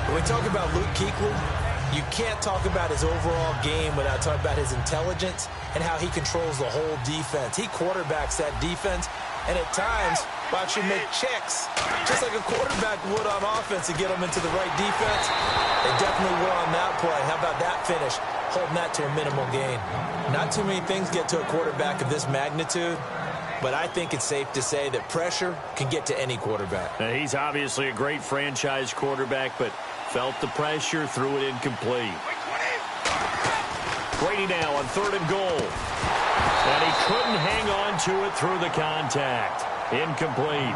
When we talk about Luke Kuechly, you can't talk about his overall game without talking about his intelligence and how he controls the whole defense. He quarterbacks that defense, and at times, watch him make checks, just like a quarterback would on offense to get them into the right defense. They definitely were on that play. How about that finish? Holding that to a minimal gain. Not too many things get to a quarterback of this magnitude, but I think it's safe to say that pressure can get to any quarterback. Now, he's obviously a great franchise quarterback, but felt the pressure, threw it incomplete. Brady now on third and goal. And he couldn't hang on to it through the contact. Incomplete.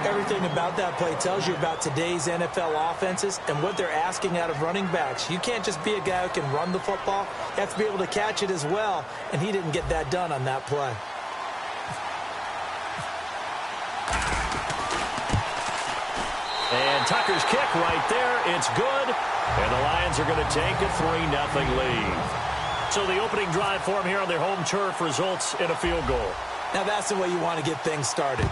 Everything about that play tells you about today's NFL offenses and what they're asking out of running backs. You can't just be a guy who can run the football. You have to be able to catch it as well, and he didn't get that done on that play. And Tucker's kick right there. It's good. And the Lions are going to take a 3-0 lead. So the opening drive for them here on their home turf results in a field goal. Now that's the way you want to get things started.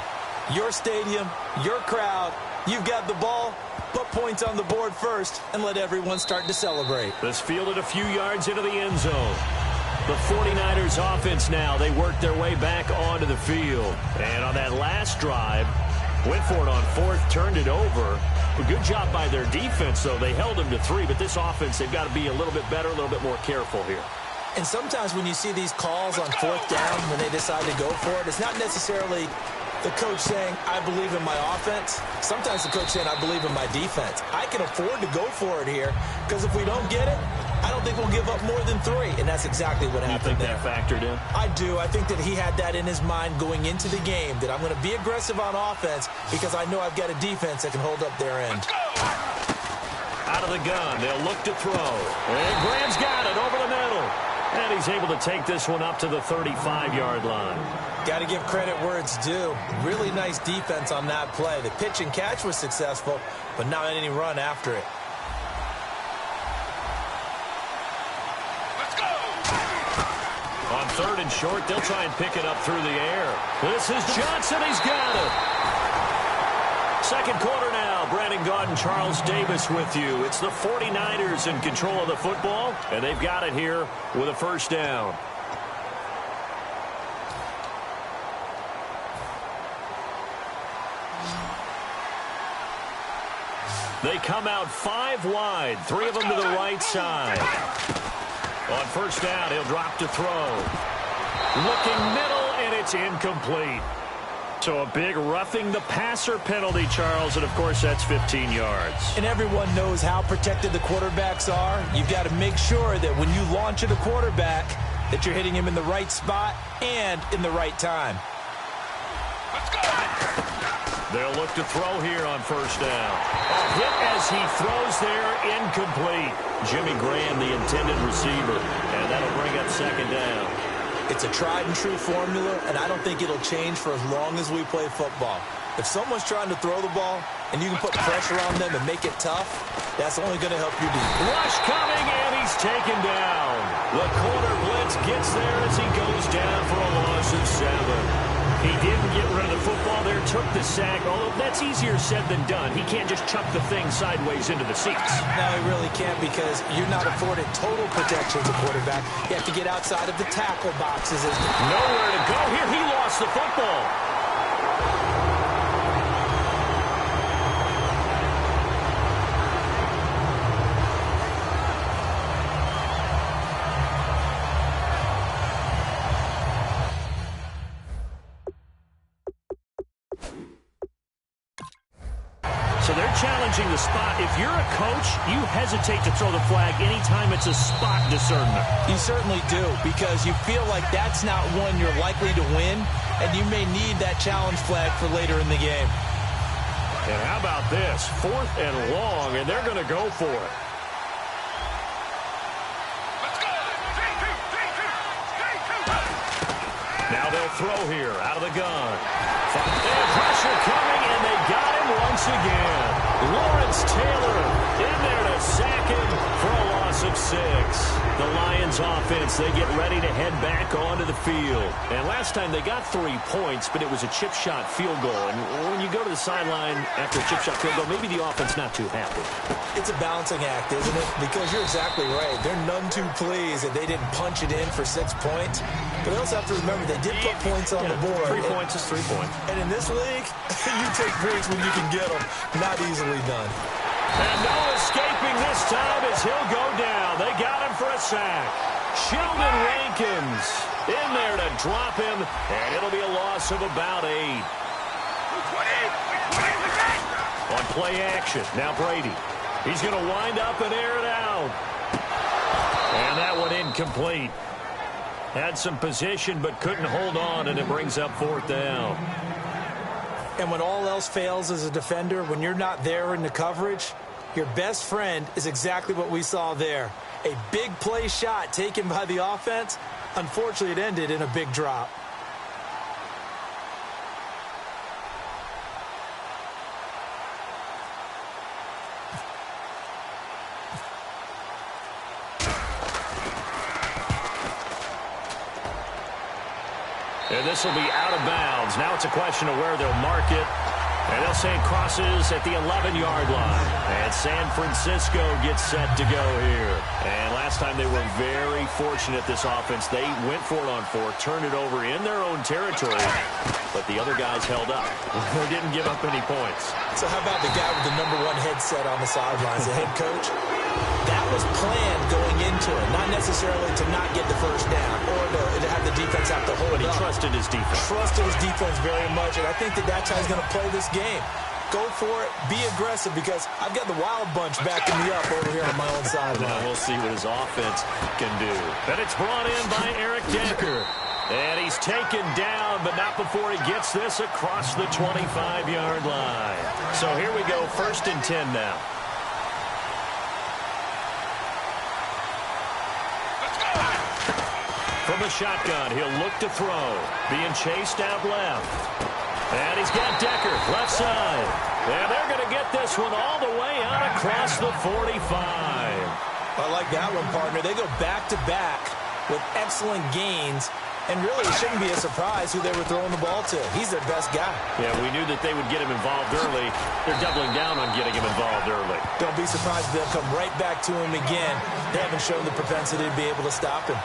Your stadium, your crowd, you've got the ball, put points on the board first, and let everyone start to celebrate. This fielded a few yards into the end zone. The 49ers offense now, they work their way back onto the field. And on that last drive, went for it on fourth, turned it over. A good job by their defense, though. They held them to 3, but this offense, they've got to be a little bit better, a little bit more careful here. And sometimes when you see these calls on fourth down, when they decide to go for it, it's not necessarily the coach saying, I believe in my offense. Sometimes the coach saying, I believe in my defense. I can afford to go for it here because if we don't get it, I don't think we'll give up more than 3. And that's exactly what happened there. You think that factored in? I do. I think that he had that in his mind going into the game, that I'm going to be aggressive on offense because I know I've got a defense that can hold up their end. Out of the gun, they'll look to throw. And Graham's got it over the middle. And he's able to take this one up to the 35-yard line. Got to give credit where it's due. Really nice defense on that play. The pitch and catch was successful, but not any run after it. Let's go! On third and short, they'll try and pick it up through the air. This is Johnson. He's got it. Second quarter now. Brandon Gaudin, Charles Davis with you. It's the 49ers in control of the football, and they've got it here with a first down. They come out 5 wide, 3 of them to the right side. On first down, he'll drop to throw. Looking middle, and it's incomplete. So a big roughing the passer penalty, Charles, and of course that's 15 yards. And everyone knows how protected the quarterbacks are. You've got to make sure that when you launch at a quarterback that you're hitting him in the right spot and in the right time. Let's go! They'll look to throw here on first down. A hit as he throws there, incomplete. Jimmy Graham, the intended receiver, and that'll bring up second down. It's a tried-and-true formula, and I don't think it'll change for as long as we play football. If someone's trying to throw the ball and you can put pressure on them and make it tough, that's only going to help you deep. Rush coming, and he's taken down. The corner blitz gets there as he goes down for a loss of 7. He didn't get rid of the football there, took the sack, although that's easier said than done. He can't just chuck the thing sideways into the seats. No, he really can't because you're not afforded total protection as a quarterback. You have to get outside of the tackle boxes. Nowhere to go here. He lost the football. So they're challenging the spot. If you're a coach, you hesitate to throw the flag anytime it's a spot discernment. You certainly do, because you feel like that's not one you're likely to win, and you may need that challenge flag for later in the game. And how about this? 4th and long, and they're going to go for it. Let's go! 3-2! Now they'll throw here, out of the gun. And pressure coming, and they got him once again. Lawrence Taylor in there to sack him for a loss of 6. The Lions offense, they get ready to head back onto the field. And last time they got 3 points, but it was a chip shot field goal. And when you go to the sideline after a chip shot field goal, maybe the offense not too happy. It's a balancing act, isn't it? Because you're exactly right. They're none too pleased that they didn't punch it in for 6 points. But they also have to remember they did put points on the board. 3 points is 3 points. And in this league, you take breaks when you can get them. Not easily done. And no escaping this time as he'll go down. They got him for a sack. Sheldon Rankins in there to drop him, and it'll be a loss of about 8. On play action, now Brady. He's going to wind up and air it out. And that one incomplete. Had some position but couldn't hold on, and it brings up 4th down. And when all else fails as a defender, when you're not there in the coverage, your best friend is exactly what we saw there. A big play shot taken by the offense. Unfortunately, it ended in a big drop. And this will be out of bounds. Now it's a question of where they'll mark it. And they'll say it crosses at the 11-yard line. And San Francisco gets set to go here. And last time they were very fortunate, this offense. They went for it on 4, turned it over in their own territory. But the other guys held up. They didn't give up any points. So how about the guy with the #1 headset on the sidelines, the head coach? That was planned going into it, not necessarily to not get the first down or to have the defense have to hold But he up. trusted his defense. Trusted his defense very much, and I think that's how he's going to play this game. Go for it, be aggressive, because I've got the wild bunch backing me up over here on my own sideline. Now we'll see what his offense can do. And it's brought in by Eric Decker. And he's taken down, but not before he gets this across the 25-yard line. So here we go, 1st and 10 now. From the shotgun, he'll look to throw. Being chased out left. And he's got Decker, left side. And they're going to get this one all the way out across the 45. I like that one, partner. They go back-to-back with excellent gains. And really, it shouldn't be a surprise who they were throwing the ball to. He's their best guy. Yeah, we knew that they would get him involved early. They're doubling down on getting him involved early. Don't be surprised if they'll come right back to him again. They haven't shown the propensity to be able to stop him.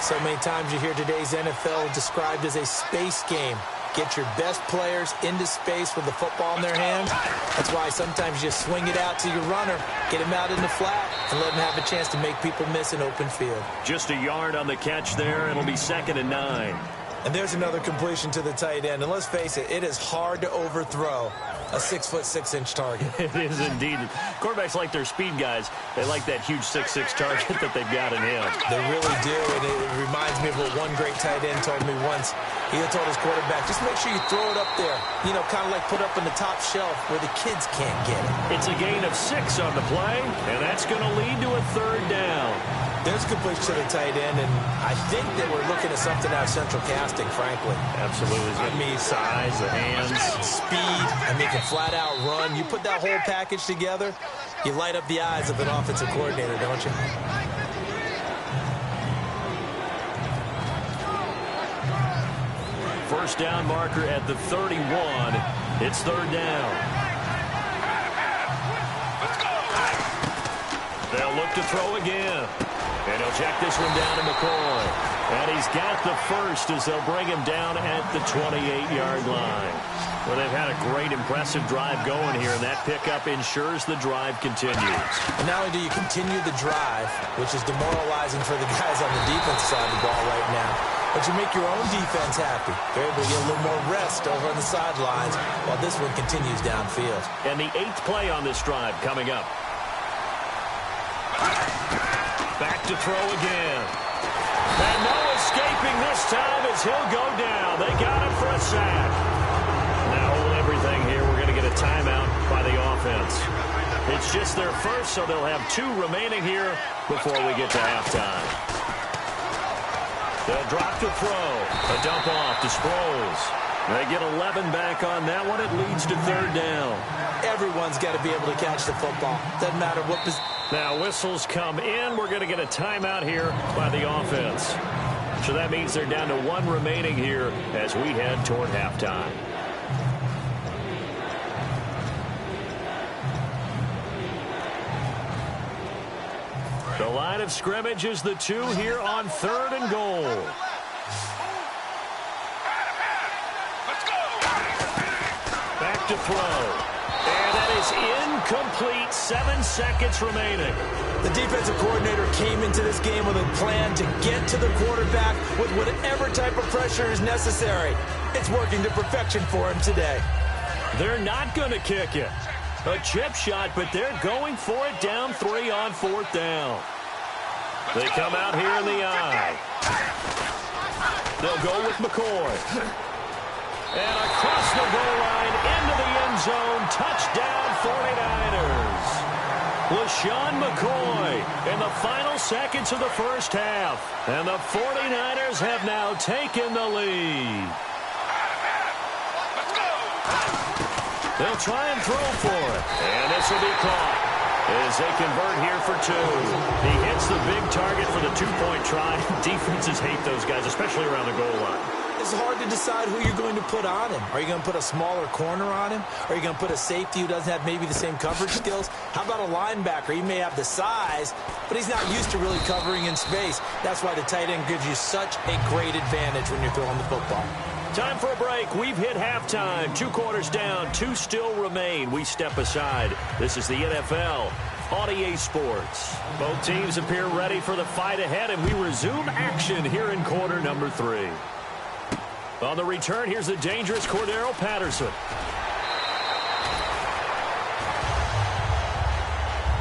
So many times you hear today's NFL described as a space game. Get your best players into space with the football in their hands. That's why sometimes you swing it out to your runner, get him out in the flat, and let him have a chance to make people miss an open field. Just a yard on the catch there. It'll be 2nd and 9. And there's another completion to the tight end. And let's face it, it is hard to overthrow a 6'6" target. It is indeed. Quarterbacks like their speed guys. They like that huge 6'6" target that they've got in him. They really do, and it reminds me of what one great tight end told me once. He had told his quarterback, just make sure you throw it up there. You know, kind of like put up in the top shelf where the kids can't get it. It's a gain of 6 on the play, and that's going to lead to a 3rd down. There's completion to the tight end, and I think they were looking at something out of central casting, frankly. Absolutely. I mean, size, the hands, speed, and they can flat out run. You put that whole package together, you light up the eyes of an offensive coordinator, don't you? First down marker at the 31. It's 3rd down. They'll look to throw again. And he'll check this one down to McCoy. And he's got the first as they'll bring him down at the 28-yard line. Well, they've had a great, impressive drive going here, and that pickup ensures the drive continues. And not only do you continue the drive, which is demoralizing for the guys on the defensive side of the ball right now, but you make your own defense happy. They're able to get a little more rest over on the sidelines while this one continues downfield. And the 8th play on this drive coming up. Back to throw again. And no escaping this time as he'll go down. They got him for a sack. Now hold everything here. We're going to get a timeout by the offense. It's just their first, so they'll have 2 remaining here before we get to halftime. They'll drop to throw. A dump off to Sproles. They get 11 back on that one. It leads to 3rd down. Everyone's got to be able to catch the football. Doesn't matter what position. Now whistles come in. We're going to get a timeout here by the offense. So that means they're down to 1 remaining here as we head toward halftime. The line of scrimmage is the 2 here on 3rd and goal. Back to throw. And that is incomplete. 7 seconds remaining. The defensive coordinator came into this game with a plan to get to the quarterback with whatever type of pressure is necessary. It's working to perfection for him today. They're not going to kick it. A chip shot, but they're going for it down 3 on 4th down. They come out here in the eye. They'll go with McCoy. And across the goal line into zone. Touchdown 49ers. LaShawn McCoy in the final seconds of the first half. And the 49ers have now taken the lead. Let's go. They'll try and throw for it. And this will be caught as they convert here for two. He hits the big target for the two-point try. Defenses hate those guys, especially around the goal line. It's hard to decide who you're going to put on him. Are you going to put a smaller corner on him? Are you going to put a safety who doesn't have maybe the same coverage skills? How about a linebacker? He may have the size, but he's not used to really covering in space. That's why the tight end gives you such a great advantage when you're throwing the football. Time for a break. We've hit halftime. 2 quarters down. 2 still remain. We step aside. This is the NFL on EA Sports. Both teams appear ready for the fight ahead, and we resume action here in quarter number 3. On the return, here's the dangerous Cordero Patterson.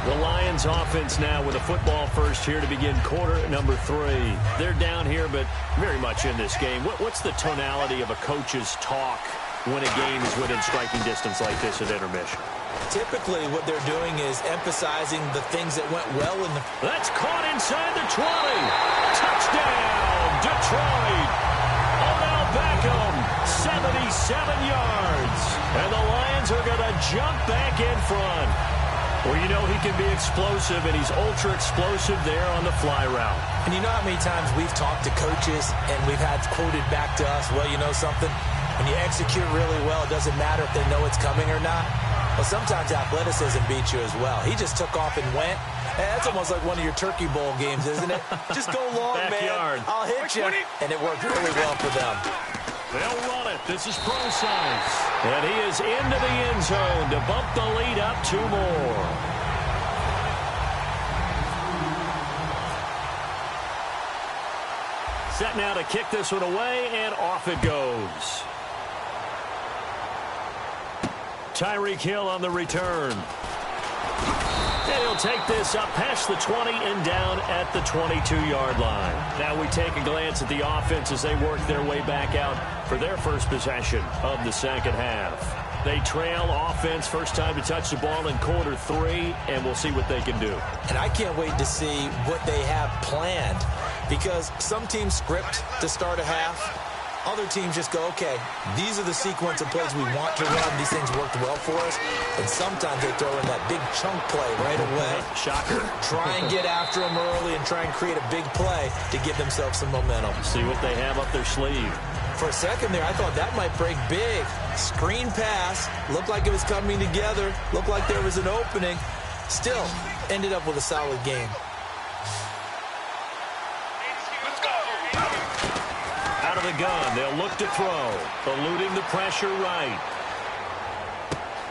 The Lions offense now with a football first here to begin quarter number 3. They're down here, but very much in this game. What's the tonality of a coach's talk when a game is within striking distance like this at intermission? Typically, what they're doing is emphasizing the things that went well in the... That's caught inside the 20. Touchdown, Detroit. Odell Beckham, 77 yards. And the Lions are going to jump back in front. Well, you know he can be explosive, and he's ultra-explosive there on the fly route. And you know how many times we've talked to coaches and we've had quoted back to us, well, you know something? When you execute really well, it doesn't matter if they know it's coming or not. Well, sometimes athleticism beats you as well. He just took off and went. That's almost like one of your Turkey Bowl games, isn't it? Just go long, Backyard. man. I'll hit you. And it worked really well for them. They'll run it. This is pro size. And he is into the end zone to bump the lead up 2 more. Set now to kick this one away, and off it goes. Tyreek Hill on the return. And he'll take this up past the 20 and down at the 22-yard line. Now we take a glance at the offense as they work their way back out for their first possession of the second half. They trail offense, first time to touch the ball in quarter 3, and we'll see what they can do. And I can't wait to see what they have planned, because some teams script to start a half. Other teams just go, okay, these are the sequence of plays we want to run. These things worked well for us. And sometimes they throw in that big chunk play right away. Shocker. Try and get after them early and try and create a big play to give themselves some momentum. See what they have up their sleeve. For a second there, I thought that might break big. Screen pass. Looked like it was coming together. Looked like there was an opening. Still, ended up with a solid game. Out of the gun, they'll look to throw. Eluding the pressure right.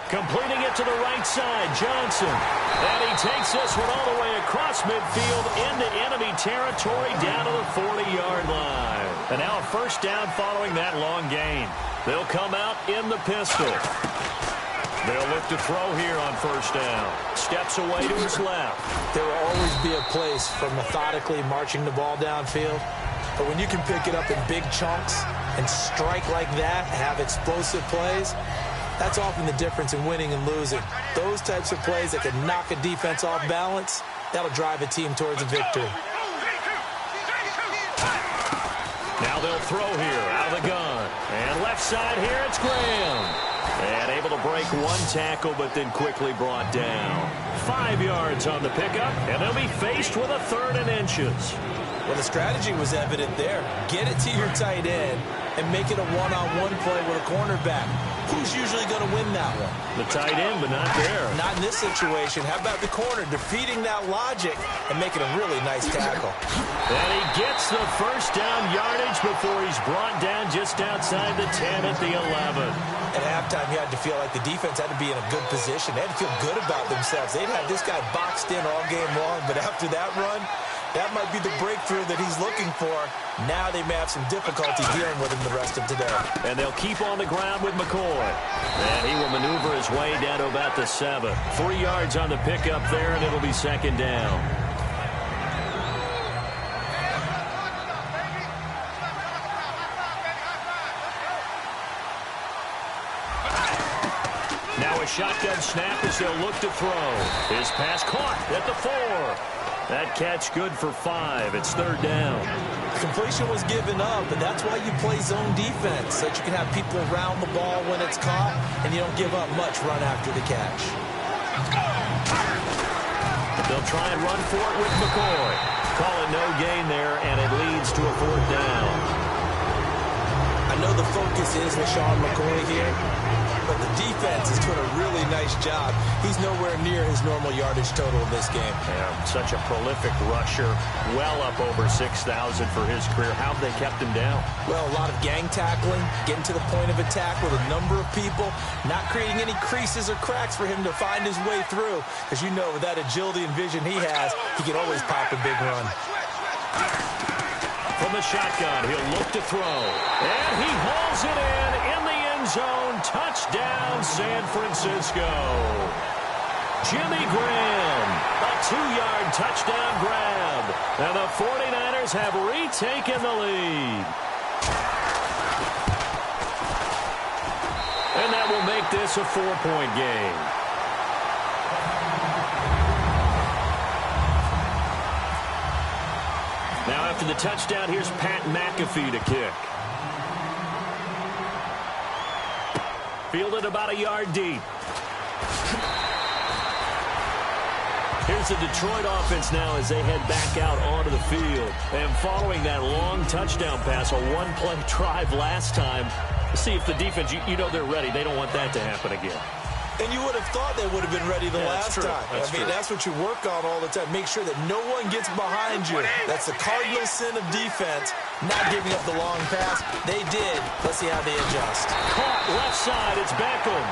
Completing it to the right side, Johnson. And he takes this one all the way across midfield into enemy territory down to the 40-yard line. And now a first down following that long gain. They'll come out in the pistol. They'll look to throw here on first down. Steps away to his left. There will always be a place for methodically marching the ball downfield. But when you can pick it up in big chunks and strike like that, have explosive plays, that's often the difference in winning and losing. Those types of plays that can knock a defense off balance, that'll drive a team towards a victory. Now they'll throw here out of the gun. And left side here, it's Graham. And able to break one tackle, but then quickly brought down. 5 yards on the pickup, and they'll be faced with a 3rd and inches. Well, the strategy was evident there. Get it to your tight end and make it a one-on-one play with a cornerback. Who's usually going to win that one? The tight end, but not there. Not in this situation. How about the corner defeating that logic and making a really nice tackle? And he gets the first down yardage before he's brought down just outside the 10 at the 11. At halftime, you had to feel like the defense had to be in a good position. They had to feel good about themselves. They'd had this guy boxed in all game long, but after that run, that might be the breakthrough that he's looking for. Now they may have some difficulty dealing with him the rest of today. And they'll keep on the ground with McCoy. And he will maneuver his way down to about the 7. 3 yards on the pickup there, and it'll be second down. Now a shotgun snap as they'll look to throw. His pass caught at the 4. That catch good for 5. It's third down. Completion was given up, and that's why you play zone defense, so that you can have people around the ball when it's caught, and you don't give up much run after the catch. They'll try and run for it with McCoy. Call it no gain there, and it leads to a fourth down. I know the focus is LaShawn McCoy here, but the defense is doing a really nice job. He's nowhere near his normal yardage total in this game. Yeah, such a prolific rusher, well up over 6,000 for his career. How have they kept him down? Well, a lot of gang tackling, getting to the point of attack with a number of people, not creating any creases or cracks for him to find his way through. As you know, with that agility and vision he has, he can always pop a big run. From the shotgun, he'll look to throw. And he hauls it in the end zone. Touchdown, San Francisco. Jimmy Graham, a 2-yard touchdown grab. And the 49ers have retaken the lead. And that will make this a 4-point game. Now after the touchdown, here's Pat McAfee to kick. Fielded about a yard deep. Here's the Detroit offense now as they head back out onto the field. And following that long touchdown pass, a one-play drive last time, see if the defense, you know they're ready. They don't want that to happen again. And you would have thought they would have been ready the last time. That's what you work on all the time. Make sure that no one gets behind you. That's the cardinal sin of defense, not giving up the long pass. They did. Let's see how they adjust. Caught left side. It's Beckham.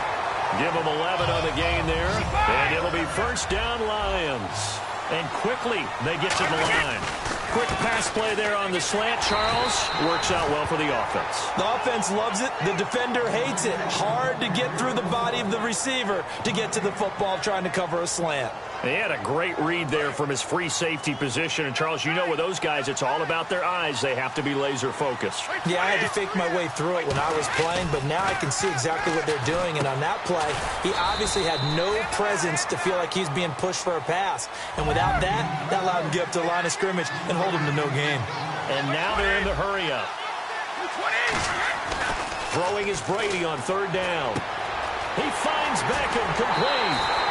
Give them 11 on the gain there. And it'll be first down Lions. And quickly they get to the line. Quick pass play there on the slant, Charles. Works out well for the offense. The offense loves it. The defender hates it. Hard to get through the body of the receiver to get to the football trying to cover a slant. He had a great read there from his free safety position. And, Charles, you know with those guys, it's all about their eyes. They have to be laser focused. Yeah, I had to fake my way through it when I was playing, but now I can see exactly what they're doing. And on that play, he obviously had no presence to feel like he's being pushed for a pass. And without that, that allowed him to get up to the line of scrimmage and hold him to no gain. And now they're in the hurry-up. Throwing is Brady on third down. He finds Beckham complete.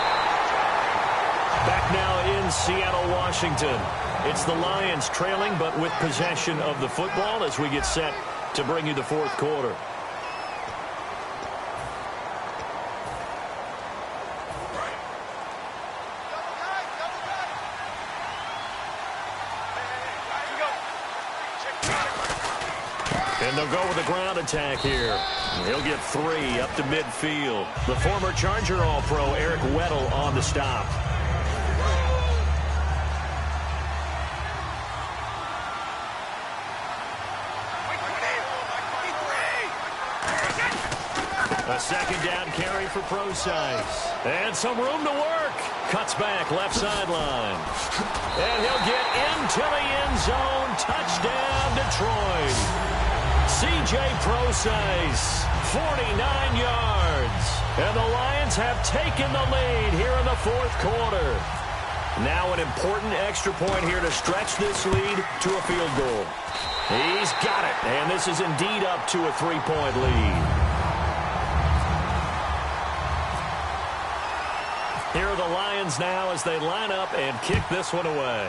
Back now in Seattle, Washington. It's the Lions trailing, but with possession of the football as we get set to bring you the fourth quarter. And they'll go with a ground attack here. He'll get 3 up to midfield. The former Charger All-Pro Eric Weddle on the stop. A second down carry for Procise. And some room to work. Cuts back left sideline. And he'll get into the end zone. Touchdown, Detroit. C.J. Procise, 49 yards. And the Lions have taken the lead here in the fourth quarter. Now an important extra point here to stretch this lead to a field goal. He's got it. And this is indeed up to a 3-point lead. Here are the Lions now as they line up and kick this one away.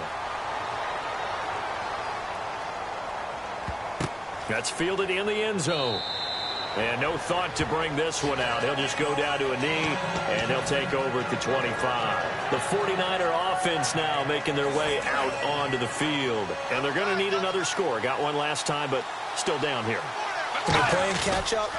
That's fielded in the end zone. And no thought to bring this one out. He'll just go down to a knee, and he'll take over at the 25. The 49er offense now making their way out onto the field. And they're going to need another score. Got one last time, but still down here. When you're playing catch-up,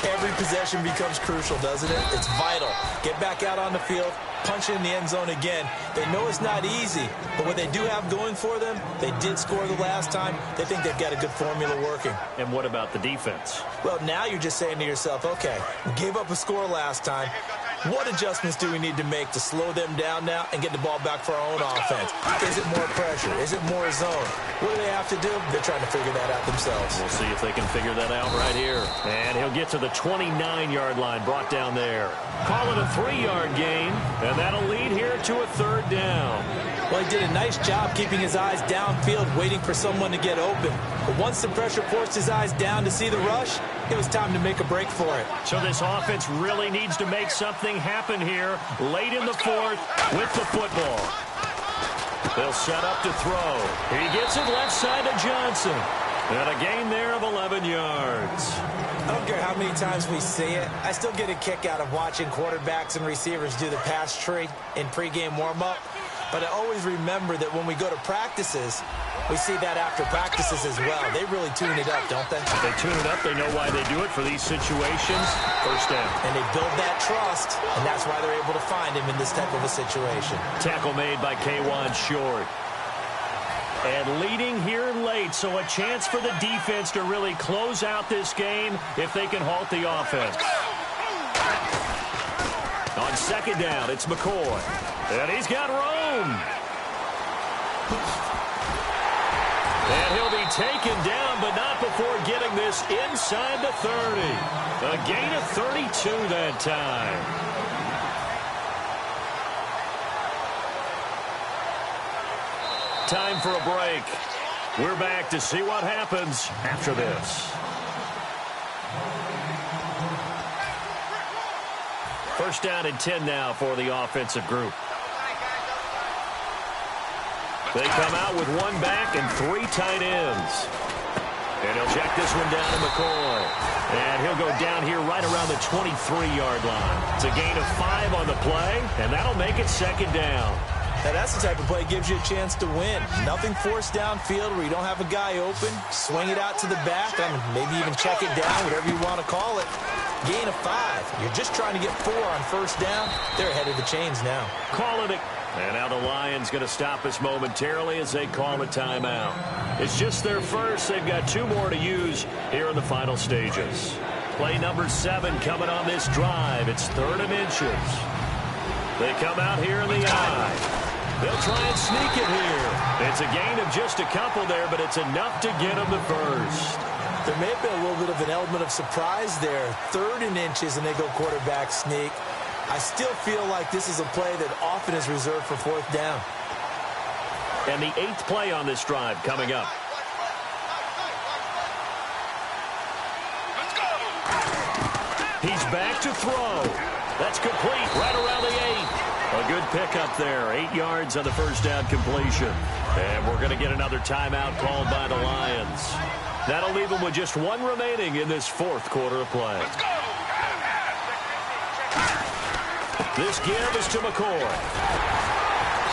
every possession becomes crucial, doesn't it? It's vital. Get back out on the field, punch it in the end zone again. They know it's not easy, but what they do have going for them, they did score the last time. They think they've got a good formula working. And what about the defense? Well, now you're just saying to yourself, okay, we gave up a score last time. What adjustments do we need to make to slow them down now and get the ball back for our own offense? Is it more pressure? Is it more zone? What do they have to do? They're trying to figure that out themselves. We'll see if they can figure that out right here. And he'll get to the 29-yard line, brought down there. Call it a 3-yard gain, and that'll lead here to a 3rd down. Well, he did a nice job keeping his eyes downfield, waiting for someone to get open. But once the pressure forced his eyes down to see the rush, it was time to make a break for it. So this offense really needs to make something happen here late in the 4th with the football. They'll set up to throw. He gets it left side to Johnson. And a gain there of 11 yards. I don't care how many times we see it. I still get a kick out of watching quarterbacks and receivers do the pass tree in pregame warm-up. But I always remember that when we go to practices, we see that after practices as well. They really tune it up, don't they? They tune it up. They know why they do it for these situations. 1st down. And they build that trust, and that's why they're able to find him in this type of a situation. Tackle made by K'Wan Short. And leading here late, so a chance for the defense to really close out this game if they can halt the offense. On 2nd down, it's McCoy. And he's got room. And he'll be taken down, but not before getting this inside the 30. A gain of 32 that time. Time for a break. We're back to see what happens after this. 1st down and 10 now for the offensive group. They come out with 1 back and 3 tight ends. And he'll check this one down to McCoy. And he'll go down here right around the 23-yard line. It's a gain of 5 on the play, and that'll make it 2nd down. Now, that's the type of play that gives you a chance to win. Nothing forced downfield where you don't have a guy open. Swing it out to the back, maybe even check it down, whatever you want to call it. Gain of 5. You're just trying to get 4 on 1st down. They're ahead of the chains now. Calling it. And now the Lions going to stop us momentarily as they call a timeout. It's just their first. They've got 2 more to use here in the final stages. Play number 7 coming on this drive. It's 3rd and inches. They come out here in the eye. They'll try and sneak it here. It's a gain of just a couple there, but it's enough to get them the first. There may have been a little bit of an element of surprise there. 3rd and inches, and they go quarterback sneak. I still feel like this is a play that often is reserved for 4th down. And the 8th play on this drive coming up. Let's go. He's back to throw. That's complete right around the 8. A good pickup there. 8 yards on the 1st down completion. And we're going to get another timeout called by the Lions. That'll leave them with just 1 remaining in this 4th quarter of play. Let's go. This give is to McCoy.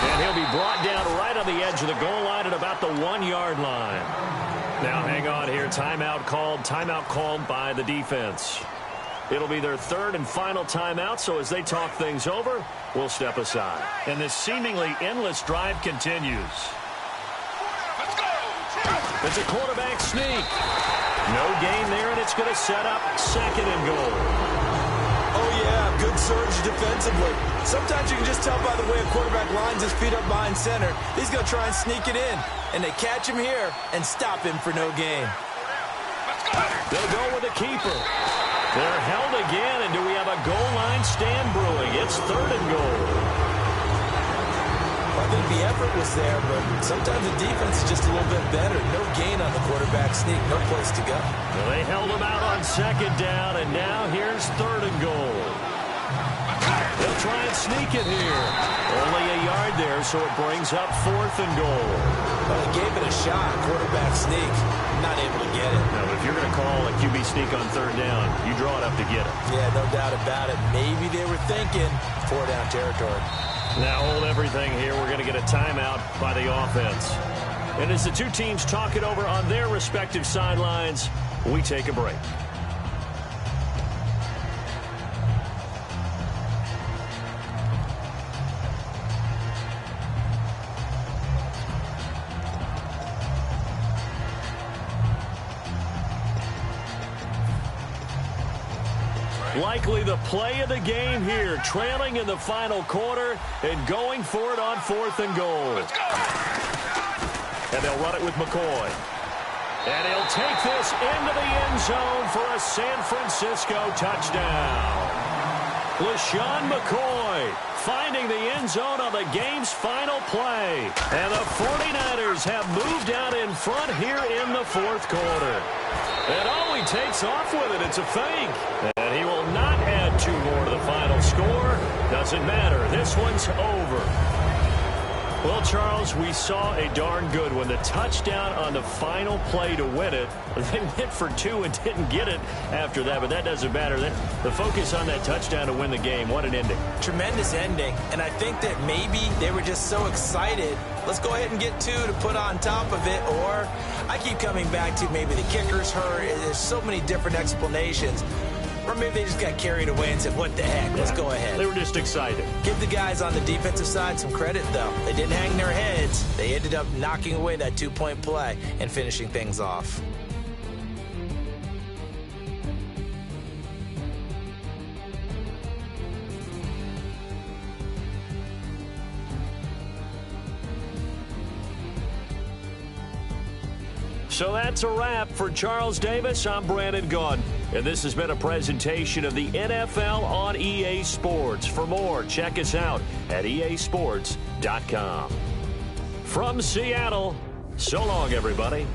And he'll be brought down right on the edge of the goal line at about the 1-yard line. Now hang on here. Timeout called by the defense. It'll be their 3rd and final timeout, so as they talk things over, we'll step aside. And this seemingly endless drive continues. Let's go. It's a quarterback sneak. No gain there, and it's going to set up 2nd and goal. Oh, yeah, good surge defensively. Sometimes you can just tell by the way a quarterback lines his feet up behind center. He's going to try and sneak it in, and they catch him here and stop him for no gain. They'll go with the keeper. They're held again, and do we have a goal line stand brewing? It's 3rd and goal. I think the effort was there, but sometimes the defense is just a little bit better. No gain on the quarterback sneak, no place to go. Well, they held him out on 2nd down, and now here's 3rd and goal. They'll try and sneak it here. Only a yard there, so it brings up 4th and goal. Well, they gave it a shot, quarterback sneak. Not able to get it. Now, if you're going to call a QB sneak on 3rd down, you draw it up to get it. Yeah, no doubt about it. Maybe they were thinking 4-down territory. Now hold everything here. We're going to get a timeout by the offense. And as the 2 teams talk it over on their respective sidelines, we take a break. Likely the play of the game here, trailing in the final quarter and going for it on 4th and goal. Let's go. And they'll run it with McCoy. And he'll take this into the end zone for a San Francisco touchdown. LaShawn McCoy finding the end zone on the game's final play. And the 49ers have moved out in front here in the 4th quarter. And oh, he takes off with it. It's a fake. And he will not add 2 more to the final score. Doesn't matter. This one's over. Well, Charles, we saw a darn good one. The touchdown on the final play to win it. They went for 2 and didn't get it after that, but that doesn't matter. The focus on that touchdown to win the game, what an ending. Tremendous ending, and I think that maybe they were just so excited. Let's go ahead and get 2 to put on top of it, or I keep coming back to maybe the kicker's hurt. There's so many different explanations. Or maybe they just got carried away and said, what the heck, let's go ahead. They were just excited. Give the guys on the defensive side some credit, though. They didn't hang their heads. They ended up knocking away that 2-point play and finishing things off. So that's a wrap for Charles Davis. I'm Brandon Gaudin, and this has been a presentation of the NFL on EA Sports. For more, check us out at easports.com. From Seattle, so long, everybody.